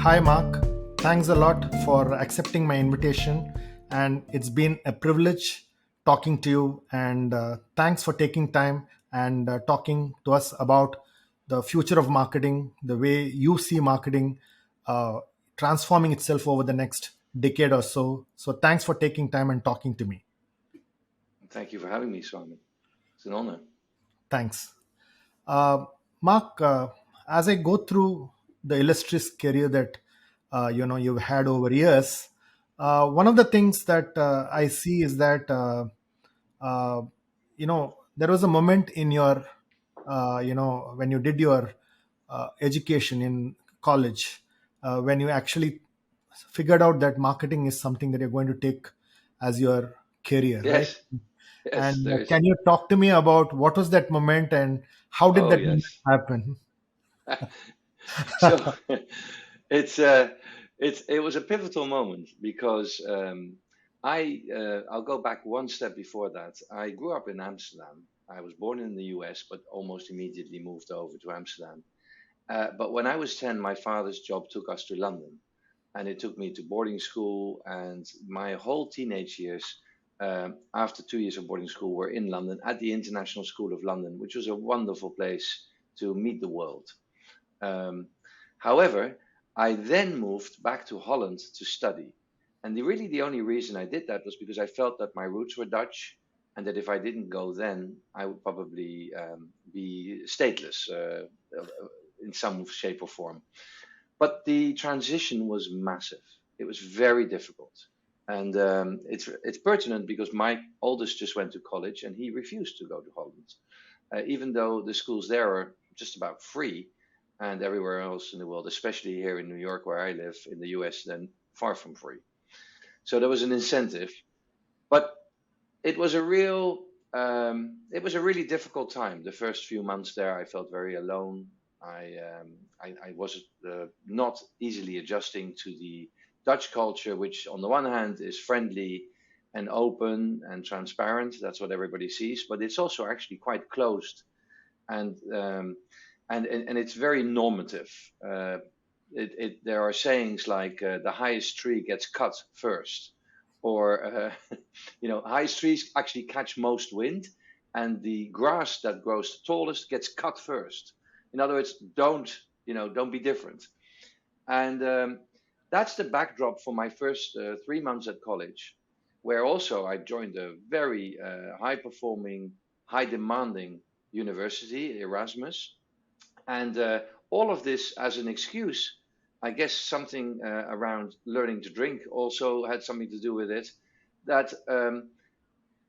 Hi, Mark. Thanks a lot for accepting my invitation. And it's been a privilege talking to you. And thanks for taking time and talking to us about the future of marketing, the way you see marketing uh, transforming itself over the next decade or so. So, thanks for taking time and talking to me. Thank you for having me, Simon. It's an honor. Thanks. Uh, Mark, as I go through the illustrious career that you've had over years, one of the things that I see is that uh, there was a moment in your when you did your education in college, when you actually figured out that marketing is something that you're going to take as your career, right? Yes, yes, And there is. can you talk to me about what was that moment and how did Oh, that moment yes. happen? So it's it was a pivotal moment because I'll go back one step before that. I grew up in Amsterdam. I was born in the US, but almost immediately moved over to Amsterdam. But when I was 10, my father's job took us to London, and it took me to boarding school. And my whole teenage years, after 2 years of boarding school, were in London at the International School of London, which was a wonderful place to meet the world. Um, However, I then moved back to Holland to study. And really the only reason I did that was because I felt that my roots were Dutch, and that if I didn't go then, I would probably be stateless in some shape or form. But the transition was massive. It was very difficult. And it's pertinent because my oldest just went to college and he refused to go to Holland, even though the schools there are just about free, and everywhere else in the world, especially here in New York where I live in the US, then far from free. So there was an incentive, but it was a it was a really difficult time. The first few months there, I felt very alone. I was not easily adjusting to the Dutch culture, which on the one hand is friendly and open and transparent. That's what everybody sees, but it's also actually quite closed and and it's very normative. There are sayings like the highest tree gets cut first, or highest trees actually catch most wind, and the grass that grows the tallest gets cut first. In other words, don't be different. And that's the backdrop for my first 3 months at college, where also I joined a very high performing, high demanding university, Erasmus, and all of this as an excuse. I guess something around learning to drink also had something to do with it. That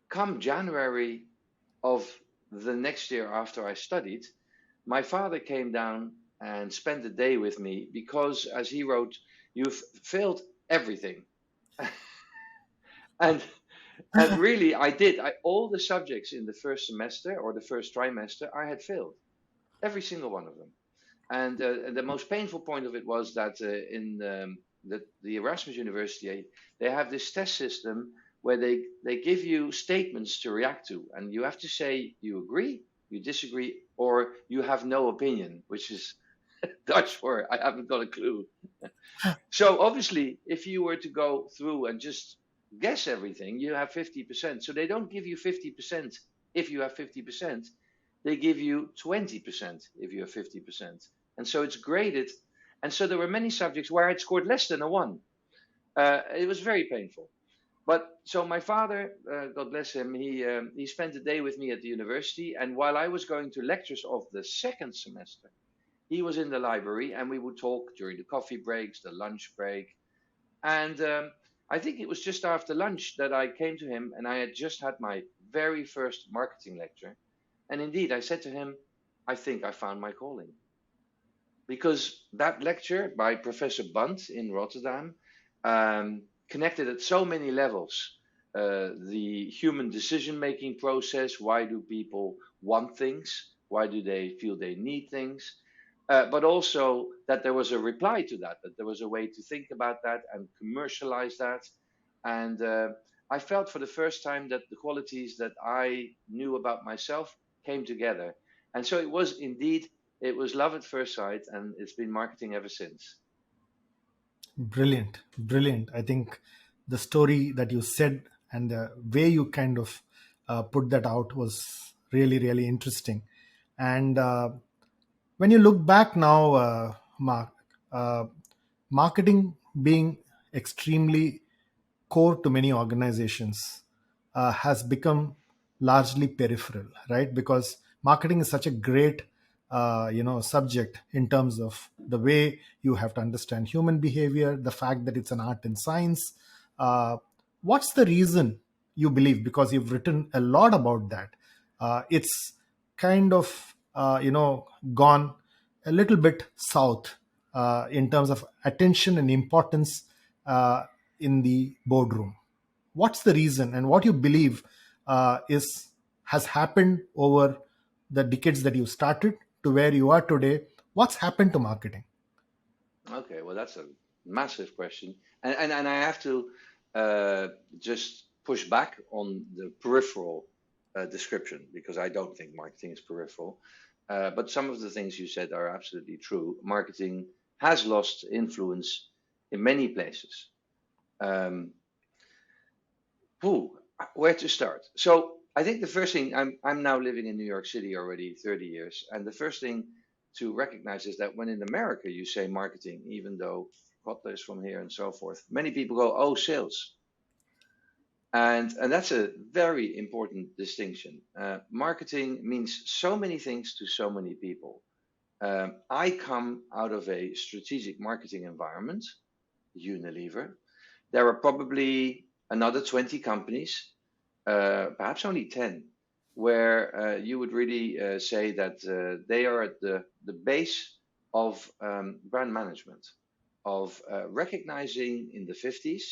come January of the next year after I studied, my father came down and spent the day with me because, as he wrote, you've failed everything. and and really, I did. All the subjects in the first semester or the first trimester, I had failed every single one of them. And the most painful point of it was that in the Erasmus University, they have this test system where they give you statements to react to, and you have to say you agree, you disagree, or you have no opinion, which is Dutch for I haven't got a clue. So obviously, if you were to go through and just guess everything, you have 50%. So they don't give you 50% if you have 50%. They give you 20% if you have 50%. And so it's graded. And so there were many subjects where I'd scored less than a one. It was very painful. But so my father, God bless him, he spent the day with me at the university. And while I was going to lectures of the second semester, he was in the library and we would talk during the coffee breaks, the lunch break. And I think it was just after lunch that I came to him and I had just had my very first marketing lecture. And indeed, I said to him, I think I found my calling. Because that lecture by Professor Bunt in Rotterdam connected at so many levels. The human decision making process, why do people want things? Why do they feel they need things? But also that there was a reply to that, that there was a way to think about that and commercialize that. And I felt for the first time that the qualities that I knew about myself came together. And so it was indeed, it was love at first sight, and it's been marketing ever since. Brilliant, brilliant. I think the story that you said and the way you kind of put that out was really, really interesting. And when you look back now, Mark, uh, marketing being extremely core to many organizations has become largely peripheral, right? Because marketing is such a great subject in terms of the way you have to understand human behavior, the fact that it's an art and science. uh, what's the reason you believe, because you've written a lot about that, it's kind of gone a little bit south in terms of attention and importance uh, in the boardroom? What's the reason, and what you believe is has happened over the decades that you started to where you are today? What's happened to marketing? Okay, well, that's a massive question, and I have to just push back on the peripheral description because I don't think marketing is peripheral. But some of the things you said are absolutely true. Marketing has lost influence in many places. Um, who, where to start? So I think the first thing, I'm now living in New York City already 30 years, and the first thing to recognize is that when in America you say marketing, even though Kotler is from here and so forth, many people go, "Oh, sales," and that's a very important distinction. Marketing means so many things to so many people. I come out of a strategic marketing environment, Unilever. There are probably another 20 companies, perhaps only 10, where you would really say that they are at the base of brand management, of recognizing in the 50s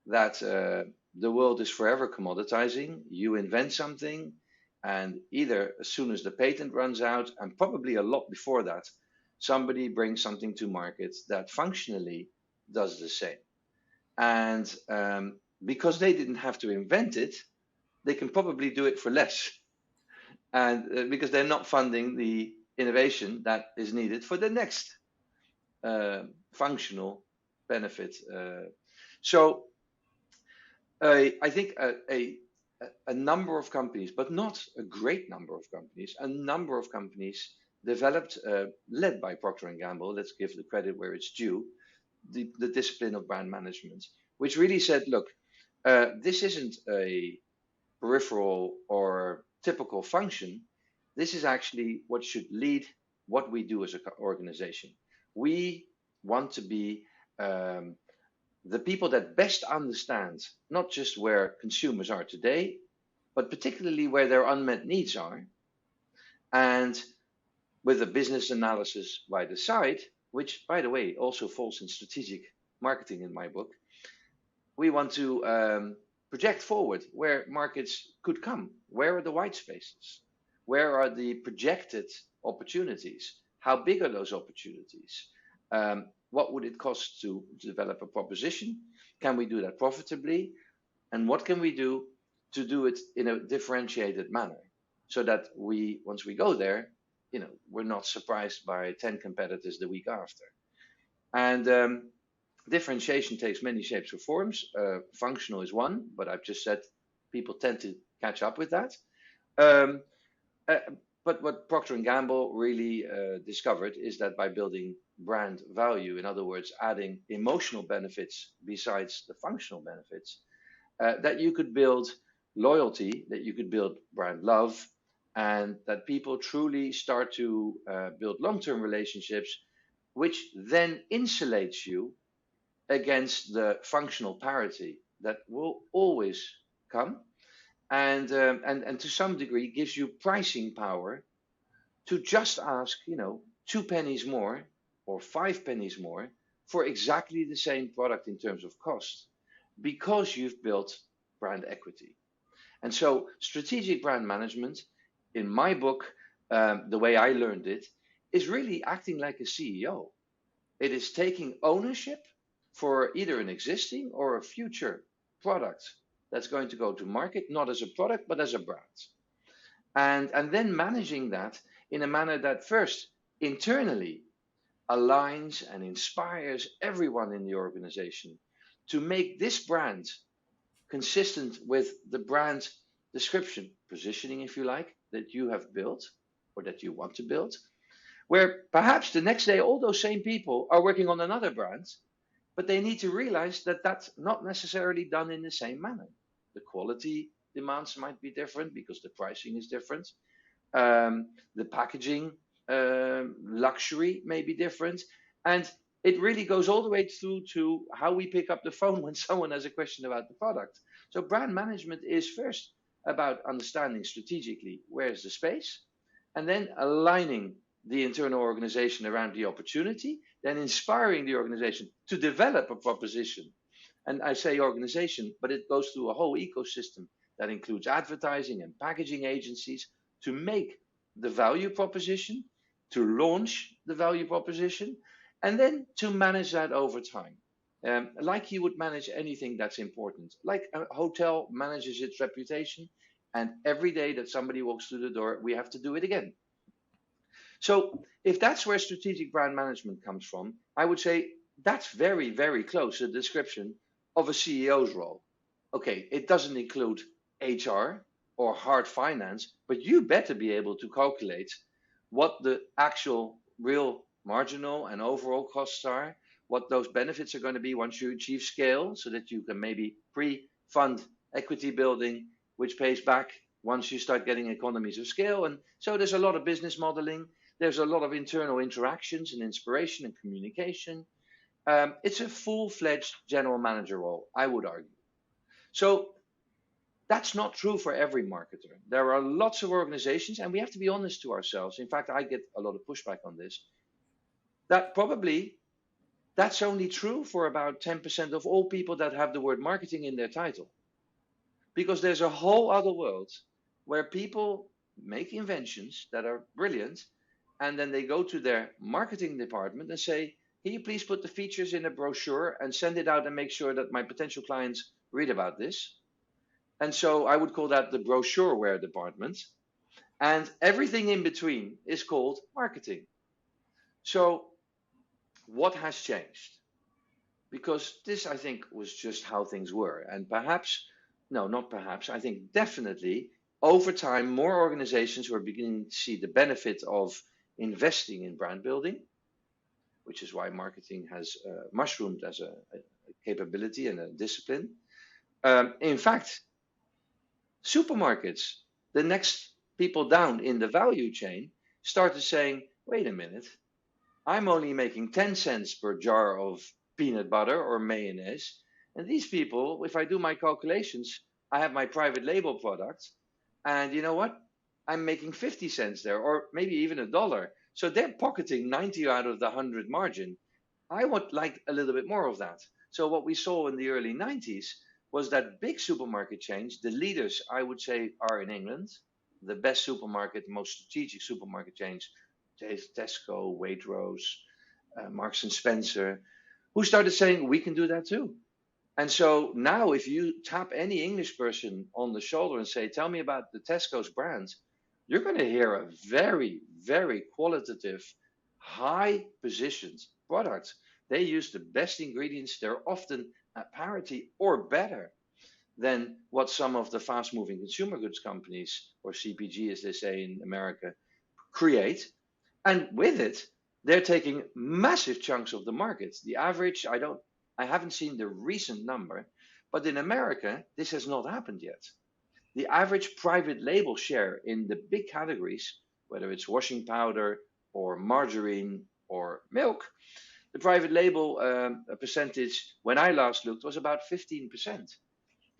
that the world is forever commoditizing. You invent something, and either as soon as the patent runs out, and probably a lot before that, somebody brings something to market that functionally does the same. And because they didn't have to invent it, they can probably do it for less. And because they're not funding the innovation that is needed for the next functional benefit. So I think a number of companies, but not a great number of companies, a number of companies developed, led by Procter and Gamble. Let's give the credit where it's due. The discipline of brand management, which really said, look, this isn't a peripheral or typical function. This is actually what should lead what we do as an organization. We want to be um, the people that best understand not just where consumers are today, but particularly where their unmet needs are. And with a business analysis by the side, which, by the way, also falls in strategic marketing in my book, we want to project forward where markets could come. Where are the white spaces? Where are the projected opportunities? How big are those opportunities? What would it cost to develop a proposition? Can we do that profitably? And what can we do to do it in a differentiated manner so that we, once we go there, we're not surprised by 10 competitors the week after. And differentiation takes many shapes or forms. Functional is one, but I've just said people tend to catch up with that. Um, uh, but what Procter and Gamble really discovered is that by building brand value, in other words, adding emotional benefits besides the functional benefits, that you could build loyalty, that you could build brand love, and that people truly start to build long-term relationships, which then insulates you against the functional parity that will always come, and to some degree gives you pricing power to just ask, 2 pennies more or 5 pennies more for exactly the same product in terms of cost, because you've built brand equity. And so, strategic brand management, in my book, the way I learned it, is really acting like a CEO. It is taking ownership for either an existing or a future product that's going to go to market, not as a product, but as a brand. And then managing that in a manner that first, internally, aligns and inspires everyone in the organization to make this brand consistent with the brand description, positioning, if you like, that you have built or that you want to build, where perhaps the next day all those same people are working on another brand, but they need to realize that that's not necessarily done in the same manner. The quality demands might be different because the pricing is different. The packaging luxury may be different. And it really goes all the way through to how we pick up the phone when someone has a question about the product. So brand management is first about understanding strategically where's the space, and then aligning the internal organization around the opportunity, then inspiring the organization to develop a proposition. And I say organization, but it goes through a whole ecosystem that includes advertising and packaging agencies to make the value proposition, to launch the value proposition, and then to manage that over time. Like you would manage anything that's important. Like a hotel manages its reputation, and every day that somebody walks through the door, we have to do it again. So if that's where strategic brand management comes from, I would say that's very, very close to the description of a CEO's role. Okay, it doesn't include HR or hard finance, but you better be able to calculate what the actual real marginal and overall costs are, what those benefits are going to be once you achieve scale, so that you can maybe pre-fund equity building, which pays back once you start getting economies of scale. And so there's a lot of business modeling. There's a lot of internal interactions and inspiration and communication. It's a full-fledged general manager role, I would argue. So that's not true for every marketer. There are lots of organizations, and we have to be honest to ourselves. In fact, I get a lot of pushback on this. That probably that's only true for about 10% of all people that have the word marketing in their title. Because there's a whole other world where people make inventions that are brilliant, and then they go to their marketing department and say, can you please put the features in a brochure and send it out and make sure that my potential clients read about this? And so I would call that the brochureware department. And everything in between is called marketing. So what has changed? Because this, I think, was just how things were. And perhaps, no, not perhaps, I think definitely over time, more organizations were beginning to see the benefit of investing in brand building, which is why marketing has mushroomed as a capability and a discipline. In fact, supermarkets, the next people down in the value chain, started saying, wait a minute, I'm only making 10 cents per jar of peanut butter or mayonnaise. And these people, if I do my calculations, I have my private label product. And you know what? I'm making 50 cents there, or maybe even $1. So they're pocketing 90 out of the 100 margin. I would like a little bit more of that. So what we saw in the early 90s was that big supermarket chains, the leaders, I would say, are in England. The best supermarket, most strategic supermarket chains, Tesco, Waitrose, Marks and Spencer, who started saying, we can do that too. And so now if you tap any English person on the shoulder and say, tell me about the Tesco's brand, you're going to hear a very, very qualitative, high positioned product. They use the best ingredients. They're often at parity or better than what some of the fast moving consumer goods companies, or CPG as they say in America, create. And with it, they're taking massive chunks of the market. The average, I haven't seen the recent number, but in America, this has not happened yet. The average private label share in the big categories, whether it's washing powder or margarine or milk, the private label percentage, when I last looked, was about 15%.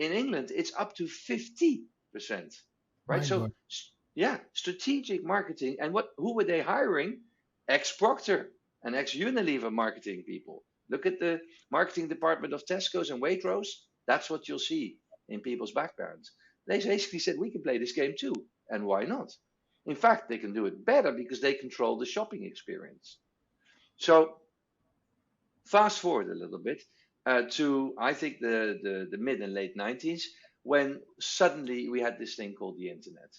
In England, it's up to 50%, right? My So, God. yeah, strategic marketing. And who were they hiring? Ex-Procter and ex-Unilever marketing people. Look at the marketing department of Tesco's and Waitrose. That's what you'll see in people's backgrounds. They basically said, we can play this game too. And why not? In fact, they can do it better because they control the shopping experience. So fast forward a little bit to, I think, the mid and late 90s, when suddenly we had this thing called the internet.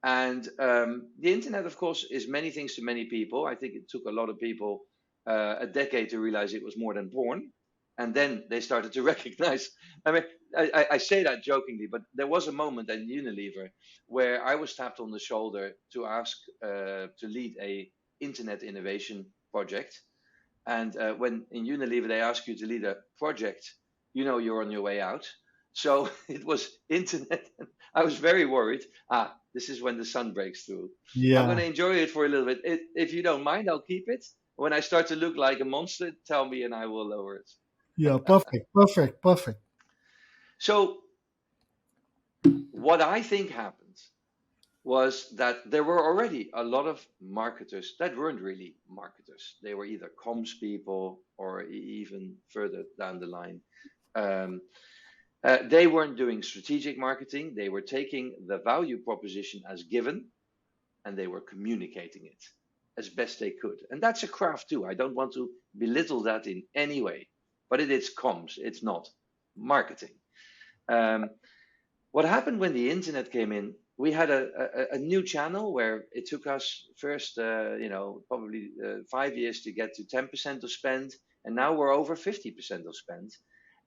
And the internet, of course, is many things to many people. I think it took a lot of people a decade to realize it was more than porn. And then they started to recognize. I mean, I say that jokingly, but there was a moment at Unilever where I was tapped on the shoulder to ask to lead a internet innovation project. And when in Unilever they ask you to lead a project, you know you're on your way out. So it was internet. I was very worried. This is when the sun breaks through. I'm going Yeah. to enjoy it for a little bit. If you don't mind, I'll keep it. When I start to look like a monster, tell me and I will lower it. Yeah. Perfect. Perfect. Perfect. So what I think happened was that there were already a lot of marketers that weren't really marketers. They were either comms people or even further down the line. Um, they weren't doing strategic marketing. They were taking the value proposition as given and they were communicating it as best they could. And that's a craft too. I don't want to belittle that in any way, but it is comms, it's not marketing. Um, what happened when the internet came in? We had a new channel where it took us first, probably 5 years to get to 10% of spend, and now we're over 50% of spend.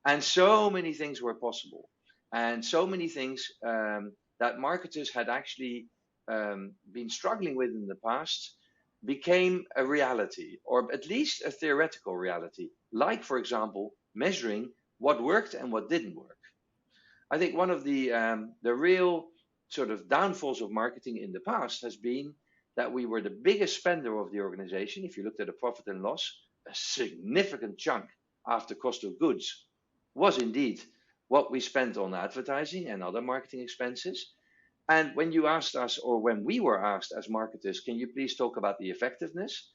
And so many things were possible, and so many things that marketers had actually been struggling with in the past became a reality, or at least a theoretical reality. Like, for example, measuring what worked and what didn't work. I think one of the real sort of downfalls of marketing in the past has been that we were the biggest spender of the organization. If you looked at a profit and loss, a significant chunk after cost of goods was indeed what we spent on advertising and other marketing expenses. And when you asked us, or when we were asked as marketers, can you please talk about the effectiveness?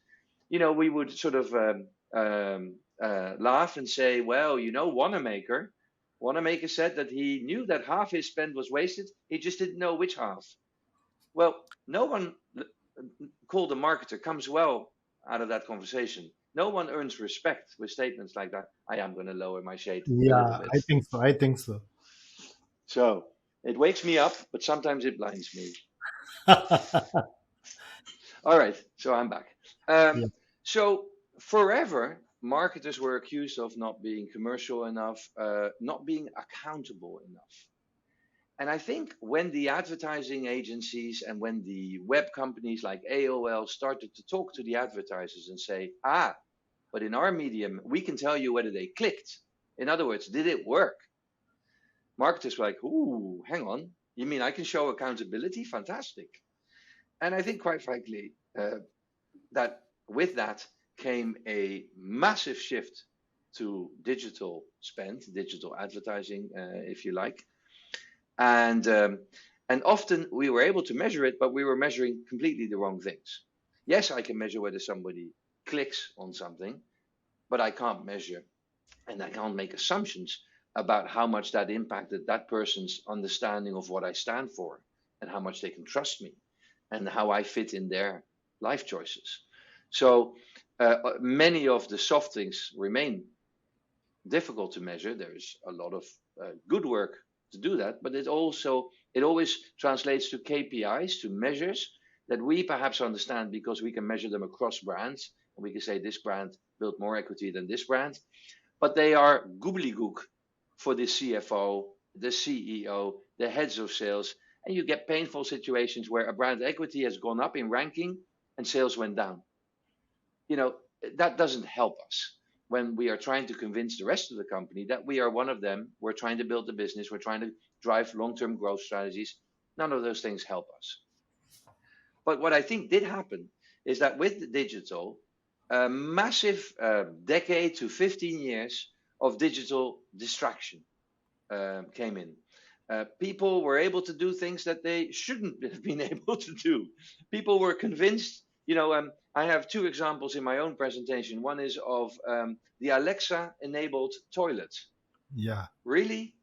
We would sort of laugh and say, well, Wanamaker said that he knew that half his spend was wasted. He just didn't know which half. Well, no one called a marketer comes well out of that conversation. No one earns respect with statements like that. I am going to lower my shade a little Yeah. bit. I think so. I think so. So it wakes me up, but sometimes it blinds me. All right, so I'm back. Yeah. So forever, marketers were accused of not being commercial enough, not being accountable enough. And I think when the advertising agencies and when the web companies like AOL started to talk to the advertisers and say, but in our medium, we can tell you whether they clicked. In other words, did it work? Marketers were like, ooh, hang on. You mean I can show accountability? Fantastic. And I think, quite frankly, that with that came a massive shift to digital spend, digital advertising, if you like. And often we were able to measure it, but we were measuring completely the wrong things. Yes, I can measure whether somebody clicks on something, but I can't measure and I can't make assumptions about how much that impacted that person's understanding of what I stand for and how much they can trust me and how I fit in their life choices. So many of the soft things remain difficult to measure. There's a lot of good work to do that, but it always translates to KPIs, to measures that we perhaps understand because we can measure them across brands, and we can say this brand built more equity than this brand, but they are gobbledygook for the CFO, the CEO, the heads of sales, and you get painful situations where a brand equity has gone up in ranking and sales went down. That doesn't help us when we are trying to convince the rest of the company that we are one of them. We're trying to build the business. We're trying to drive long-term growth strategies. None of those things help us. But what I think did happen is that with the digital, a massive decade to 15 years of digital distraction came in. People were able to do things that they shouldn't have been able to do. People were convinced. I have two examples in my own presentation. One is of the Alexa-enabled toilet. Yeah. Really?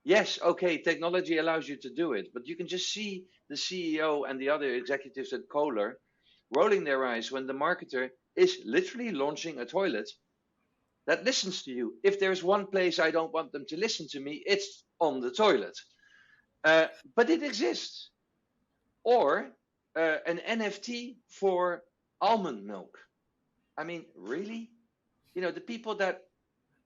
Yes, okay, technology allows you to do it, but you can just see the CEO and the other executives at Kohler rolling their eyes when the marketer is literally launching a toilet that listens to you. If there's one place I don't want them to listen to me, it's on the toilet. But it exists. Or an NFT for almond milk. I mean, really? The people that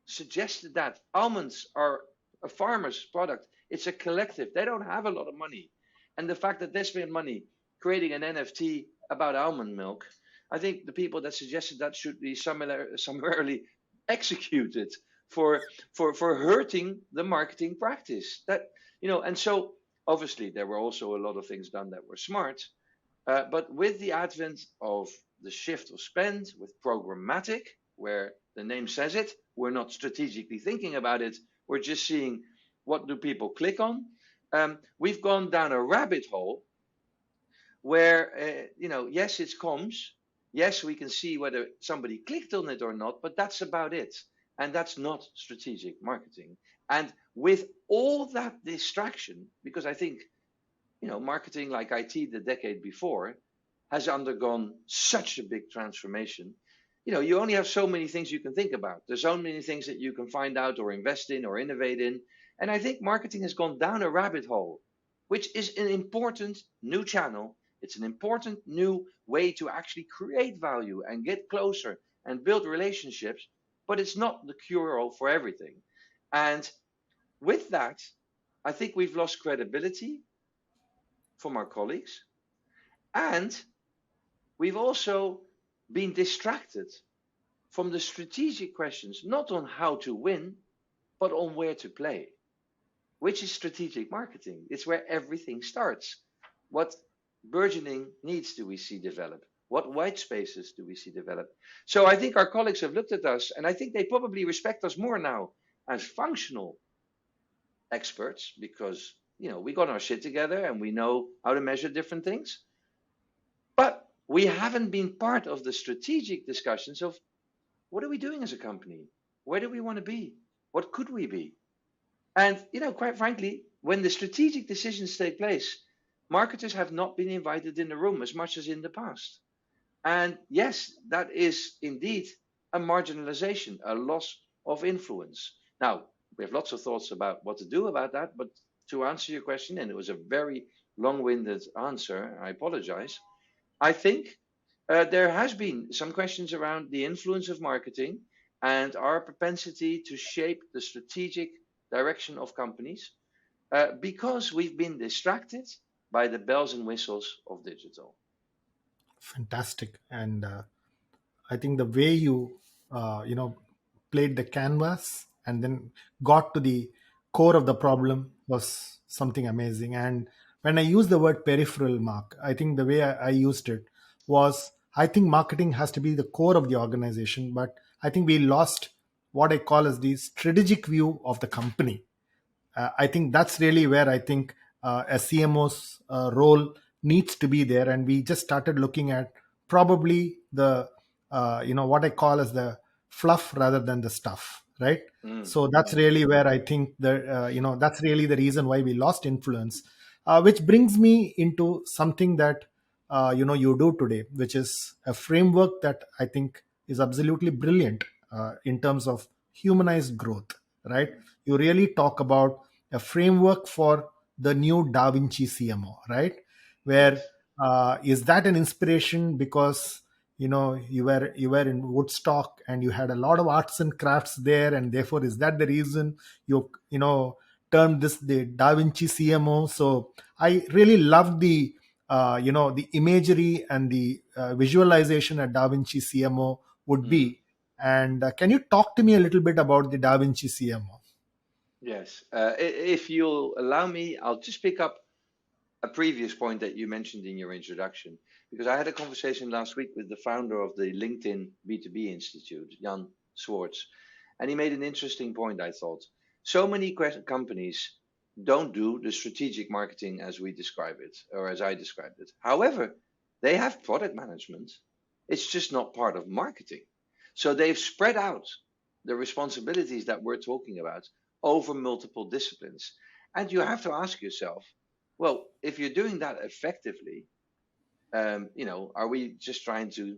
suggested that almonds are a farmer's product, it's a collective. They don't have a lot of money. And the fact that they spend money creating an NFT about almond milk, I think the people that suggested that should be summarily executed for hurting the marketing practice. And so obviously there were also a lot of things done that were smart, but with the advent of the shift of spend with programmatic, where the name says it, we're not strategically thinking about it, we're just seeing what do people click on. We've gone down a rabbit hole where, yes, it's comms. Yes, we can see whether somebody clicked on it or not, but that's about it. And that's not strategic marketing. And with all that distraction, because I think marketing like IT the decade before has undergone such a big transformation. You only have so many things you can think about. There's so many things that you can find out or invest in or innovate in. And I think marketing has gone down a rabbit hole, which is an important new channel. It's an important new way to actually create value and get closer and build relationships, but it's not the cure all for everything. And with that, I think we've lost credibility from our colleagues. And we've also been distracted from the strategic questions, not on how to win, but on where to play, which is strategic marketing. It's where everything starts. What burgeoning needs do we see develop? What white spaces do we see develop? So I think our colleagues have looked at us, and I think they probably respect us more now as functional experts because we got our shit together and we know how to measure different things. But we haven't been part of the strategic discussions of what are we doing as a company? Where do we want to be? What could we be? And, quite frankly, when the strategic decisions take place, marketers have not been invited in the room as much as in the past. And yes, that is indeed a marginalization, a loss of influence. Now, we have lots of thoughts about what to do about that, but to answer your question, and it was a very long winded answer, I apologize. I think there has been some questions around the influence of marketing and our propensity to shape the strategic direction of companies because we've been distracted by the bells and whistles of digital. Fantastic. And I think the way you played the canvas and then got to the core of the problem was something amazing. And when I use the word peripheral, Mark, I think the way I used it was, I think marketing has to be the core of the organization, but I think we lost what I call as the strategic view of the company. I think that's really where I think a CMO's role needs to be there, and we just started looking at probably the what I call as the fluff rather than the stuff, right? Mm, So that's really where I think the that's really the reason why we lost influence, which brings me into something that you do today, which is a framework that I think is absolutely brilliant in terms of humanized growth, right? You really talk about a framework for the new Da Vinci CMO, right? Where yes. is that an inspiration because you were in Woodstock and you had a lot of arts and crafts there, and therefore is that the reason you termed this the Da Vinci CMO? So I really love the imagery and the visualization a Da Vinci CMO would Mm, be. And can you talk to me a little bit about the Da Vinci CMO? yes. If you'll allow me, I'll just pick up a previous point that you mentioned in your introduction, because I had a conversation last week with the founder of the LinkedIn B2B Institute, Jan Swartz, and he made an interesting point, I thought. So many companies don't do the strategic marketing as we describe it, or as I described it. However, they have product management. It's just not part of marketing. So they've spread out the responsibilities that we're talking about over multiple disciplines. And you have to ask yourself, well, if you're doing that effectively, are we just trying to,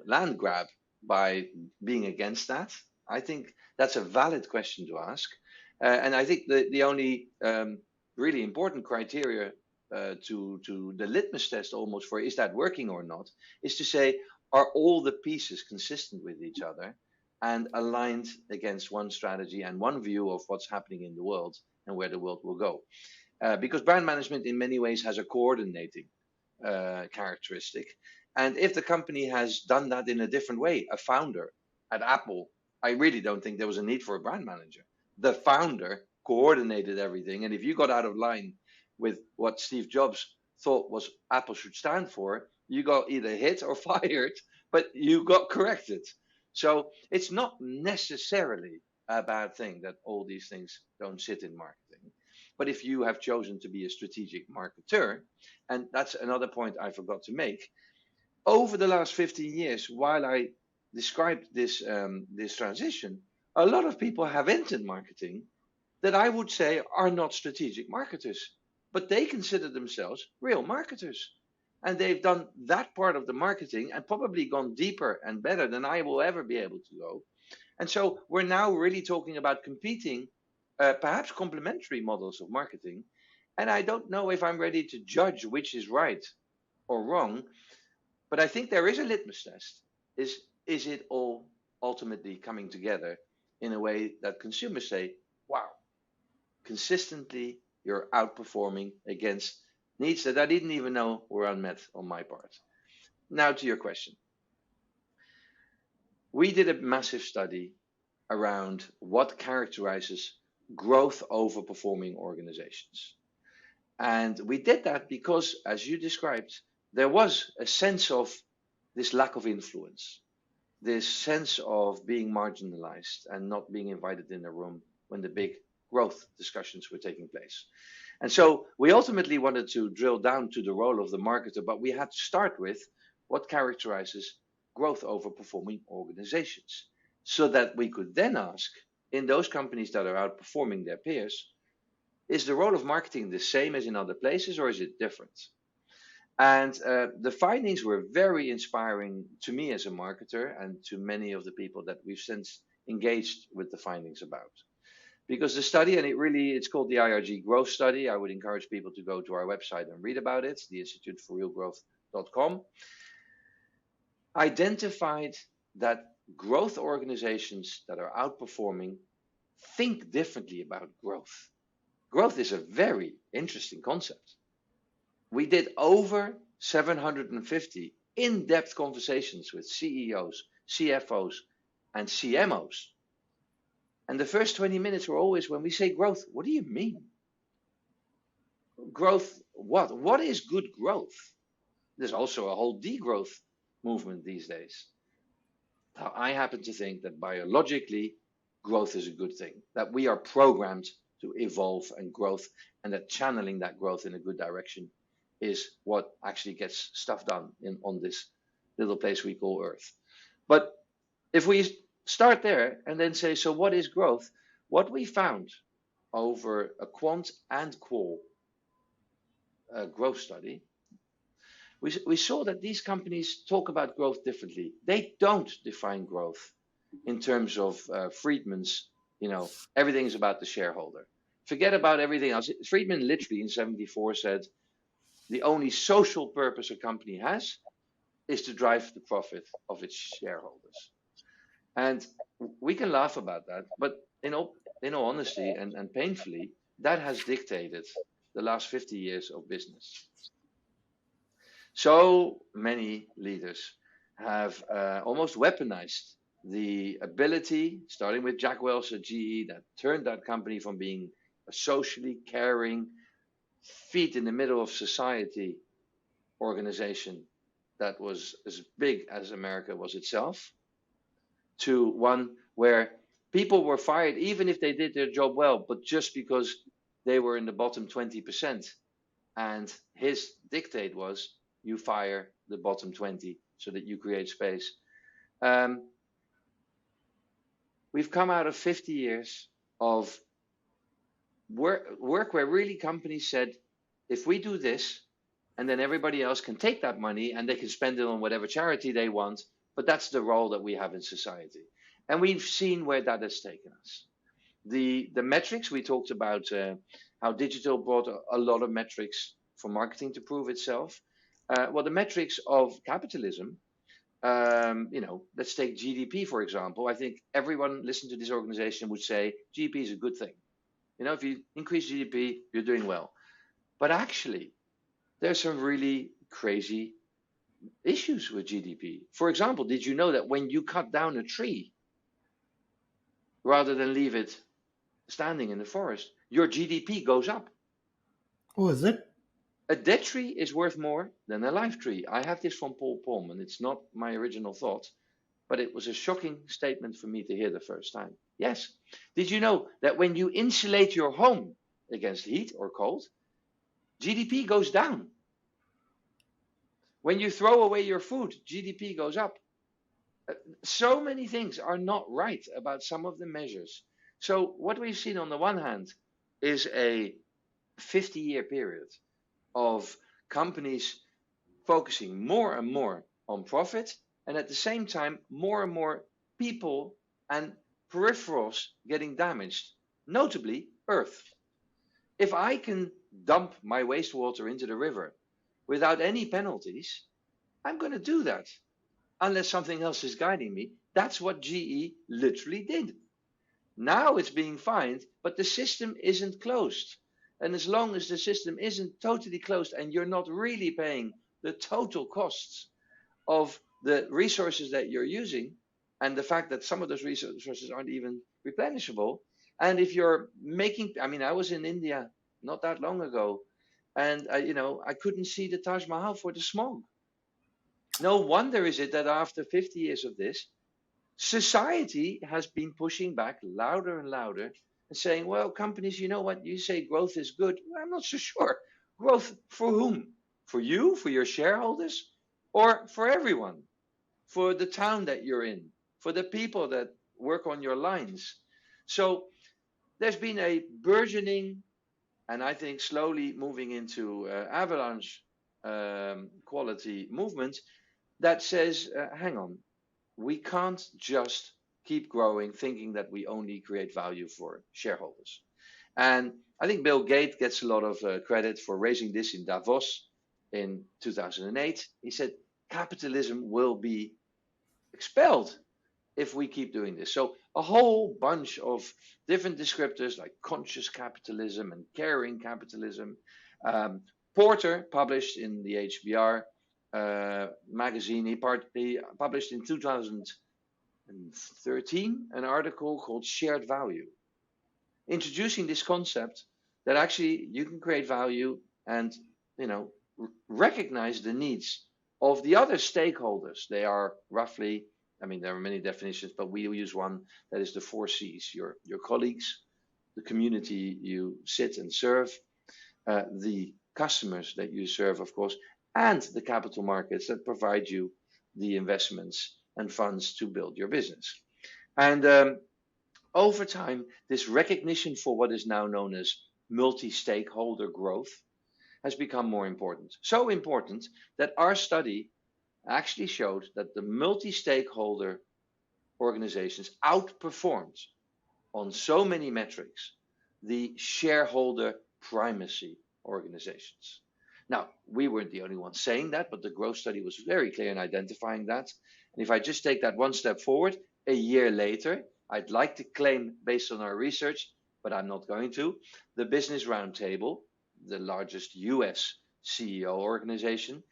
land grab by being against that? I think that's a valid question to ask. And I think the only really important criteria to the litmus test almost for is that working or not is to say, Are all the pieces consistent with each other and aligned against one strategy and one view of what's happening in the world and where the world will go? Because brand management in many ways has a coordinating characteristic. And if the company has done that in a different way, a founder at Apple, I really don't think there was a need for a brand manager. The founder coordinated everything. And if you got out of line with what Steve Jobs thought was Apple should stand for, you got either hit or fired, but you got corrected. So it's not necessarily a bad thing that all these things don't sit in marketing. But if you have chosen to be a strategic marketer, and that's another point I forgot to make, over the last 15 years, while I described this transition, a lot of people have entered marketing that I would say are not strategic marketers, but they consider themselves real marketers. And they've done that part of the marketing and probably gone deeper and better than I will ever be able to go. And so we're now really talking about competing, perhaps complementary models of marketing. And I don't know if I'm ready to judge which is right or wrong, but I think there is a litmus test. Is it all ultimately coming together in a way that consumers say, wow, consistently you're outperforming against needs that I didn't even know were unmet on my part. Now to your question. We did a massive study around what characterizes growth over performing organizations. And we did that because, as you described, there was a sense of this lack of influence, this sense of being marginalized and not being invited in the room when the big growth discussions were taking place. And so we ultimately wanted to drill down to the role of the marketer, but we had to start with what characterizes growth over performing organizations, so that we could then ask, in those companies that are outperforming their peers, is the role of marketing the same as in other places, or is it different? And the findings were very inspiring to me as a marketer and to many of the people that we've since engaged with the findings about. Because the study, and it's called the IRG Growth Study. I would encourage people to go to our website and read about it, the instituteforrealgrowth.com, identified that growth organizations that are outperforming think differently about growth. Growth is a very interesting concept. We did over 750 in-depth conversations with CEOs, CFOs, and CMOs. And the first 20 minutes were always, when we say growth, what do you mean? Growth, what? What is good growth? There's also a whole degrowth movement these days. Now, I happen to think that biologically, growth is a good thing, that we are programmed to evolve and growth, and that channeling that growth in a good direction is what actually gets stuff done on this little place we call Earth. But if we start there and then say, so what is growth? What we found over a quant and qual growth study, we saw that these companies talk about growth differently. They don't define growth in terms of Friedman's, everything is about the shareholder. Forget about everything else. Friedman literally in 74 said, the only social purpose a company has is to drive the profit of its shareholders. And we can laugh about that, but in all honesty and painfully, that has dictated the last 50 years of business. So many leaders have almost weaponized the ability, starting with Jack Welch at GE, that turned that company from being a socially caring, feet in the middle of society organization that was as big as America was itself, to one where people were fired even if they did their job well, but just because they were in the bottom 20%. And his dictate was, you fire the bottom 20 so that you create space. We've come out of 50 years of work where really companies said, if we do this, and then everybody else can take that money and they can spend it on whatever charity they want, but that's the role that we have in society. And we've seen where that has taken us. The metrics, we talked about how digital brought a lot of metrics for marketing to prove itself. Well, the metrics of capitalism Let's take GDP, for example. I think everyone listening to this organization would say GDP is a good thing. If you increase GDP, you're doing well. But actually, there's some really crazy issues with GDP. For example, did you know that when you cut down a tree rather than leave it standing in the forest, your GDP goes up? Oh, is it? A dead tree is worth more than a live tree. I have this from Paul Polman. It's not my original thought, but it was a shocking statement for me to hear the first time. Yes. Did you know that when you insulate your home against heat or cold, GDP goes down? When you throw away your food, GDP goes up. So many things are not right about some of the measures. So, what we've seen on the one hand is a 50-year period of companies focusing more and more on profit, and at the same time, more and more people and peripherals getting damaged, notably Earth. If I can dump my wastewater into the river without any penalties, I'm going to do that unless something else is guiding me. That's what GE literally did. Now it's being fined, but the system isn't closed. And as long as the system isn't totally closed and you're not really paying the total costs of the resources that you're using, and the fact that some of those resources aren't even replenishable, and if you're making, I was in India not that long ago, and I couldn't see the Taj Mahal for the smog. No wonder is it that after 50 years of this, society has been pushing back louder and louder and saying, well, companies, you know what? You say growth is good. Well, I'm not so sure. Growth for whom? For you, for your shareholders, or for everyone? For the town that you're in, for the people that work on your lines. So there's been a burgeoning, and I think slowly moving into avalanche quality movement that says, hang on, we can't just keep growing thinking that we only create value for shareholders. And I think Bill Gates gets a lot of credit for raising this in Davos in 2008. He said capitalism will be expelled if we keep doing this. So a whole bunch of different descriptors like conscious capitalism and caring capitalism. Porter published in the HBR magazine, he published in 2013 an article called Shared Value, introducing this concept that actually you can create value and recognize the needs of the other stakeholders. They are roughly, there are many definitions, but we use one that is the 4 C's: your colleagues, the community you sit and serve, the customers that you serve, of course, and the capital markets that provide you the investments and funds to build your business. And over time, this recognition for what is now known as multi-stakeholder growth has become more important. So important that our study actually showed that the multi-stakeholder organizations outperformed on so many metrics the shareholder primacy organizations. Now, we weren't the only ones saying that, but the growth study was very clear in identifying that. And if I just take that one step forward, a year later, I'd like to claim, based on our research, but I'm not going to, the Business Roundtable, the largest US CEO organization,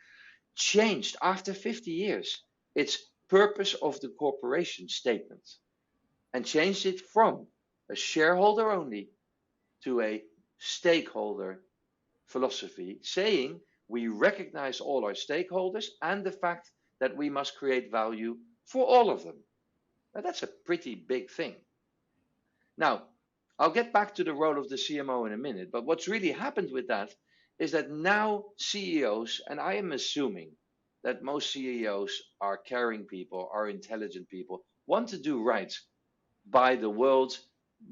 changed after 50 years its purpose of the corporation statement and changed it from a shareholder only to a stakeholder philosophy, saying we recognize all our stakeholders and the fact that we must create value for all of them. Now, that's a pretty big thing. Now, I'll get back to the role of the CMO in a minute, but what's really happened with that is that now CEOs, and I am assuming that most CEOs are caring people, are intelligent people, want to do right by the world,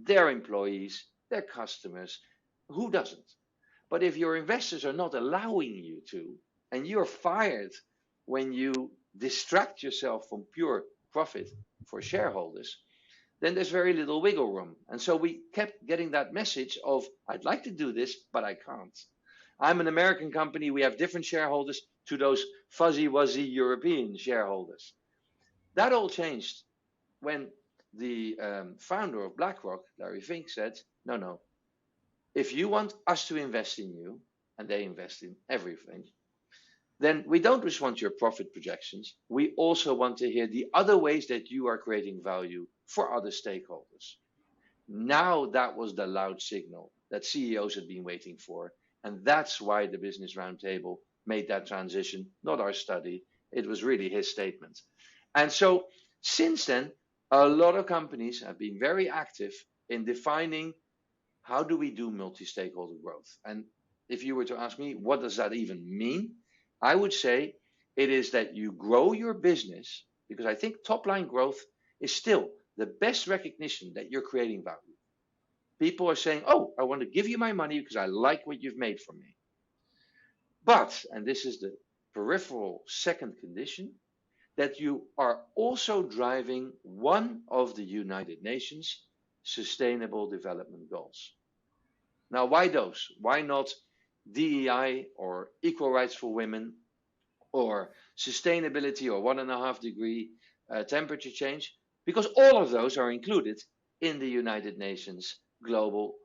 their employees, their customers. Who doesn't? But if your investors are not allowing you to, and you're fired when you distract yourself from pure profit for shareholders, then there's very little wiggle room. And so we kept getting that message of, I'd like to do this, but I can't. I'm an American company. We have different shareholders to those fuzzy-wuzzy European shareholders. That all changed when the founder of BlackRock, Larry Fink, said, no, no, if you want us to invest in you, and they invest in everything, then we don't just want your profit projections. We also want to hear the other ways that you are creating value for other stakeholders. Now that was the loud signal that CEOs had been waiting for. And that's why the Business Roundtable made that transition, not our study. It was really his statement. And so since then, a lot of companies have been very active in defining how do we do multi-stakeholder growth. And if you were to ask me, what does that even mean? I would say it is that you grow your business, because I think top line growth is still the best recognition that you're creating value. People are saying, oh, I want to give you my money because I like what you've made for me. But, and this is the peripheral second condition, that you are also driving one of the United Nations Sustainable Development Goals. Now, why those? Why not DEI or equal rights for women or sustainability or 1.5 degree temperature change? Because all of those are included in the United Nations Global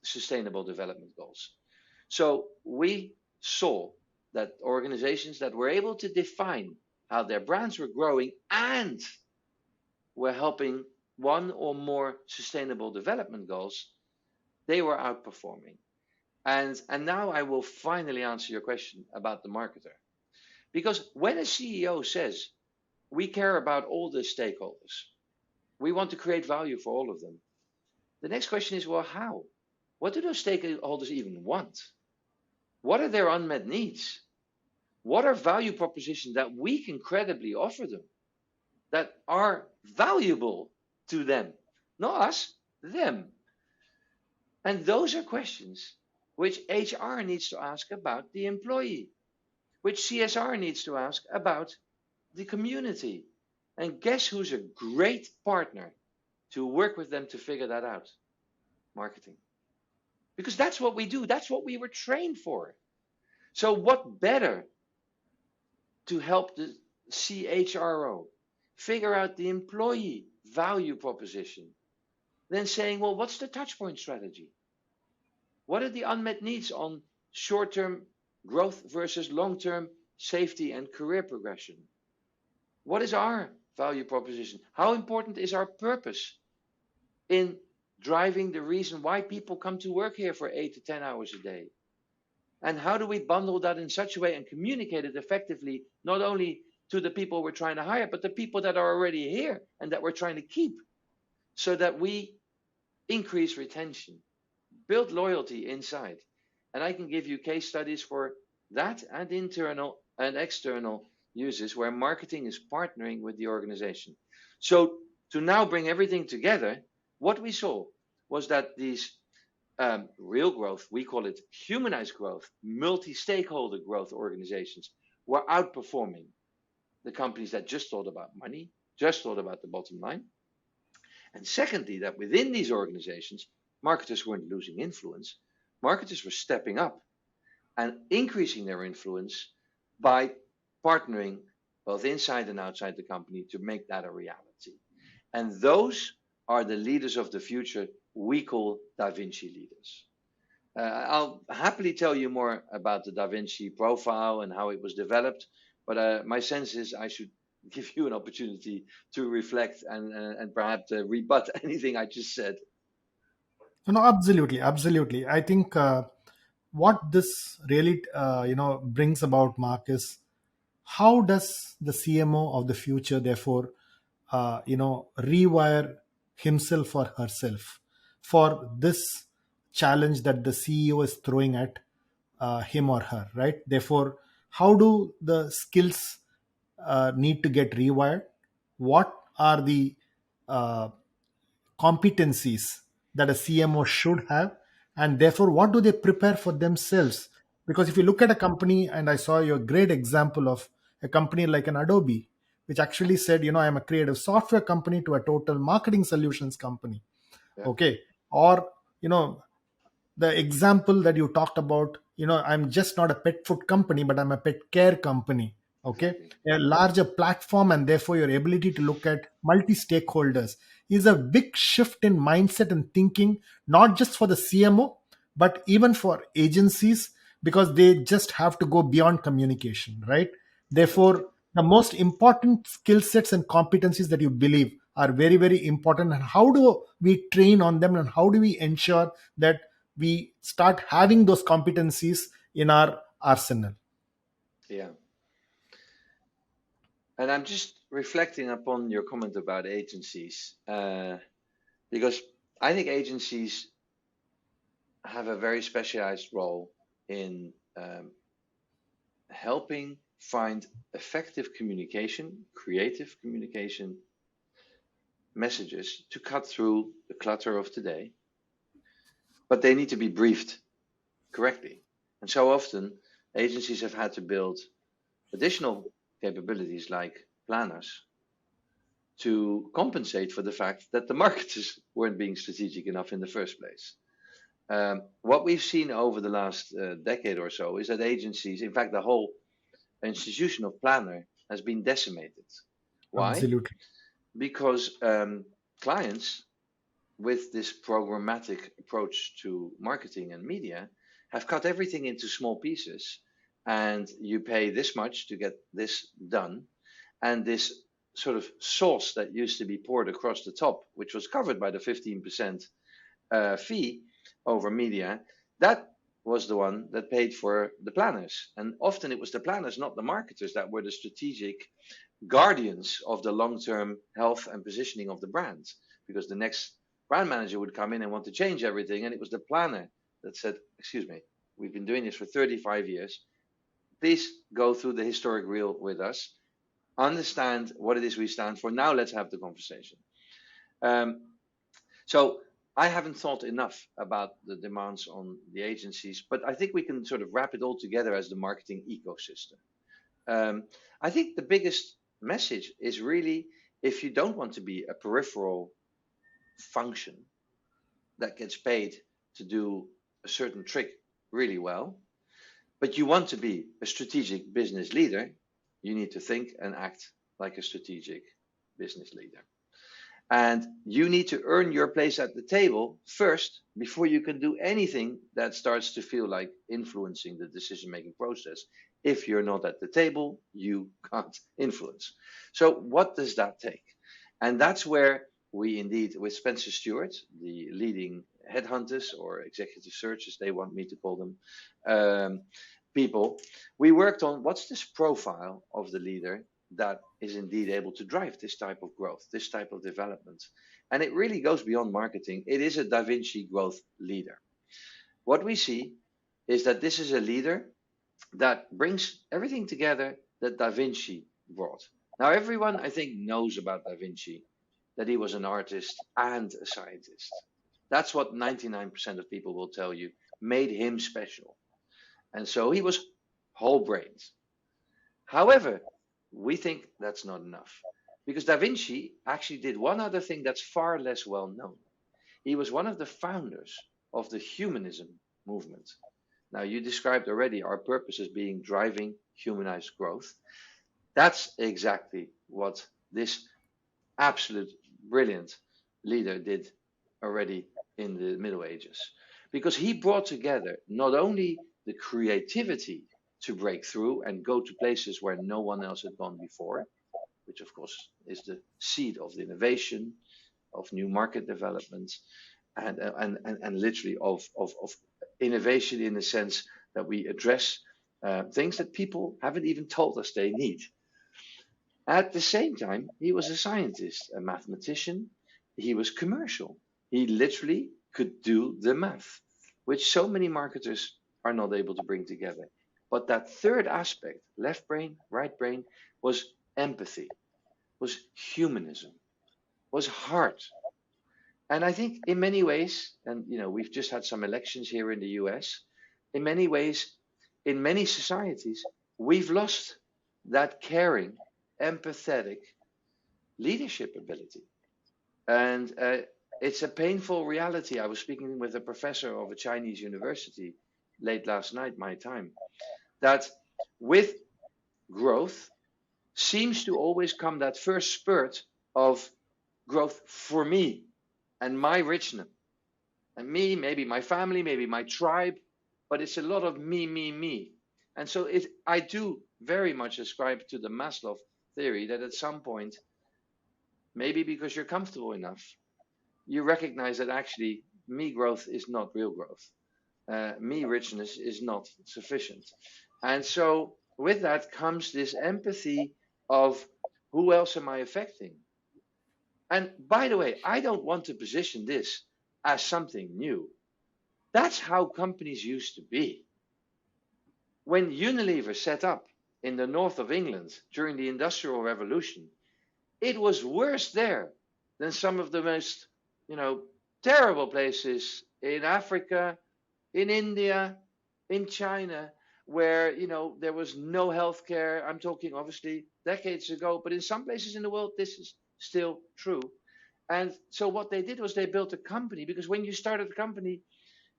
Sustainable Development Goals. So we saw that organizations that were able to define how their brands were growing and were helping one or more sustainable development goals, they were outperforming. And now I will finally answer your question about the marketer. Because when a CEO says, we care about all the stakeholders, we want to create value for all of them, the next question is, well, how? What do those stakeholders even want? What are their unmet needs? What are value propositions that we can credibly offer them that are valuable to them? Not us, them. And those are questions which HR needs to ask about the employee, which CSR needs to ask about the community. And guess who's a great partner to work with them to figure that out? Marketing. Because that's what we do. That's what we were trained for. So what better to help the CHRO figure out the employee value proposition than saying, well, what's the touchpoint strategy? What are the unmet needs on short-term growth versus long-term safety and career progression? What is our value proposition? How important is our purpose in driving the reason why people come to work here for 8 to 10 hours a day? And how do we bundle that in such a way and communicate it effectively, not only to the people we're trying to hire, but the people that are already here and that we're trying to keep, so that we increase retention, build loyalty inside. And I can give you case studies for that and internal and external uses where marketing is partnering with the organization. So to now bring everything together, what we saw was that these real growth, we call it humanized growth, multi-stakeholder growth organizations were outperforming the companies that just thought about money, just thought about the bottom line. And secondly, that within these organizations, marketers weren't losing influence. Marketers were stepping up and increasing their influence by partnering both inside and outside the company to make that a reality. And those are the leaders of the future we call Da Vinci leaders. I'll happily tell you more about the Da Vinci profile and how it was developed, but my sense is I should give you an opportunity to reflect and perhaps rebut anything I just said. No, absolutely, absolutely. I think what this really brings about, Mark, is how does the CMO of the future, therefore, rewire himself or herself for this challenge that the CEO is throwing at him or her, right? Therefore, how do the skills need to get rewired? What are the uh, competencies that a CMO should have, and therefore, what do they prepare for themselves? Because if you look at a company, and I saw your great example of a company like an Adobe, which actually said, I'm a creative software company to a total marketing solutions company. Yeah. Okay. Or, the example that you talked about, I'm just not a pet food company, but I'm a pet care company. Okay, exactly. a larger platform, and therefore your ability to look at multi stakeholders is a big shift in mindset and thinking, not just for the CMO but even for agencies, because they just have to go beyond communication, right? Totally. Therefore, the most important skill sets and competencies that you believe are very, very important, and how do we train on them, and how do we ensure that we start having those competencies in our arsenal? Yeah. And I'm just reflecting upon your comment about agencies, because I think agencies have a very specialized role in helping find effective communication, creative communication messages to cut through the clutter of today, but they need to be briefed correctly. And so often, agencies have had to build additional capabilities like planners to compensate for the fact that the marketers weren't being strategic enough in the first place. What we've seen over the last decade or so is that agencies, in fact, the whole institution of planner has been decimated. Why? Absolutely. Because clients with this programmatic approach to marketing and media have cut everything into small pieces, and you pay this much to get this done, and this sort of sauce that used to be poured across the top, which was covered by the 15% fee over media, that was the one that paid for the planners. And often it was the planners, not the marketers, that were the strategic guardians of the long term health and positioning of the brand. Because the next brand manager would come in and want to change everything. And it was the planner that said, "Excuse me, we've been doing this for 35 years. Please go through the historic reel with us, understand what it is we stand for. Now let's have the conversation." Um, so I haven't thought enough about the demands on the agencies, but I think we can sort of wrap it all together as the marketing ecosystem. Um, I think the biggest message is really, if you don't want to be a peripheral function that gets paid to do a certain trick really well, but you want to be a strategic business leader, you need to think and act like a strategic business leader. And you need to earn your place at the table first before you can do anything that starts to feel like influencing the decision making process. If you're not at the table, you can't influence. So, what does that take? And that's where we indeed, with Spencer Stewart, the leading headhunters or executive search, as they want me to call them, people, we worked on what's this profile of the leader that is indeed able to drive this type of growth, this type of development. And it really goes beyond marketing. It is a Da Vinci growth leader. What we see is that this is a leader that brings everything together that Da Vinci brought. Now, everyone, I think, knows about Da Vinci, that he was an artist and a scientist. That's what 99% of people will tell you made him special. And so he was whole brains. However, we think that's not enough because Da Vinci actually did one other thing that's far less well known. He was one of the founders of the humanism movement. Now, you described already our purpose as being driving humanized growth. That's exactly what this absolute brilliant leader did already in the Middle Ages. Because he brought together not only the creativity to break through and go to places where no one else had gone before, which of course is the seed of the innovation, of new market development, and literally of innovation in the sense that we address things that people haven't even told us they need. At the same time, he was a scientist, a mathematician. He was commercial. He literally could do the math, which so many marketers are not able to bring together. But that third aspect, left brain, right brain, was empathy, was humanism, was heart. And I think in many ways, and we've just had some elections here in the US, in many ways, in many societies, we've lost that caring, empathetic leadership ability. And it's a painful reality. I was speaking with a professor of a Chinese university late last night, my time, that with growth seems to always come that first spurt of growth for me and my richness. And me, maybe my family, maybe my tribe, but it's a lot of me, me, me. And so I do very much ascribe to the Maslow theory that at some point, maybe because you're comfortable enough, you recognize that actually me growth is not real growth. Me richness is not sufficient. And so with that comes this empathy of who else am I affecting? And by the way, I don't want to position this as something new. That's how companies used to be. When Unilever set up in the north of England during the Industrial Revolution, it was worse there than some of the most, terrible places in Africa, in India, in China, where there was no health care. I'm talking obviously decades ago, but in some places in the world this is still true. And so what they did was they built a company, because when you started a company,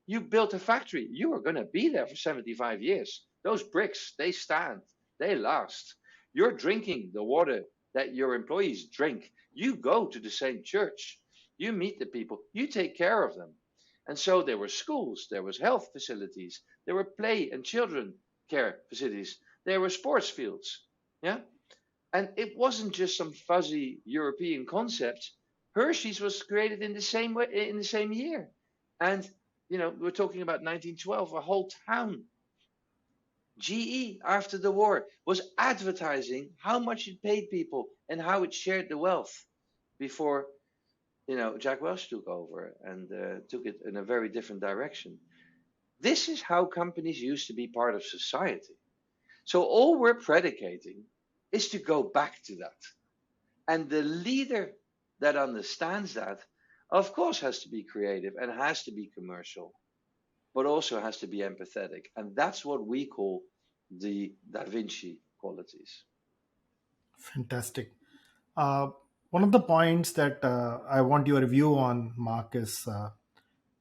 you built a factory. You are going to be there for 75 years. Those bricks, they stand, they last. You're drinking the water that your employees drink. You go to the same church. You meet the people. You take care of them. And so there were schools, there was health facilities, there were play and children care facilities, there were sports fields. Yeah. And it wasn't just some fuzzy European concept. Hershey's was created in the same way, in the same year. And we're talking about 1912, a whole town. GE, after the war, was advertising how much it paid people and how it shared the wealth before, Jack Welch took over and took it in a very different direction. This is how companies used to be part of society. So all we're predicating is to go back to that. And the leader that understands that, of course, has to be creative and has to be commercial, but also has to be empathetic. And that's what we call the Da Vinci qualities. Fantastic. Uh, One of the points that I want your view on, Mark, is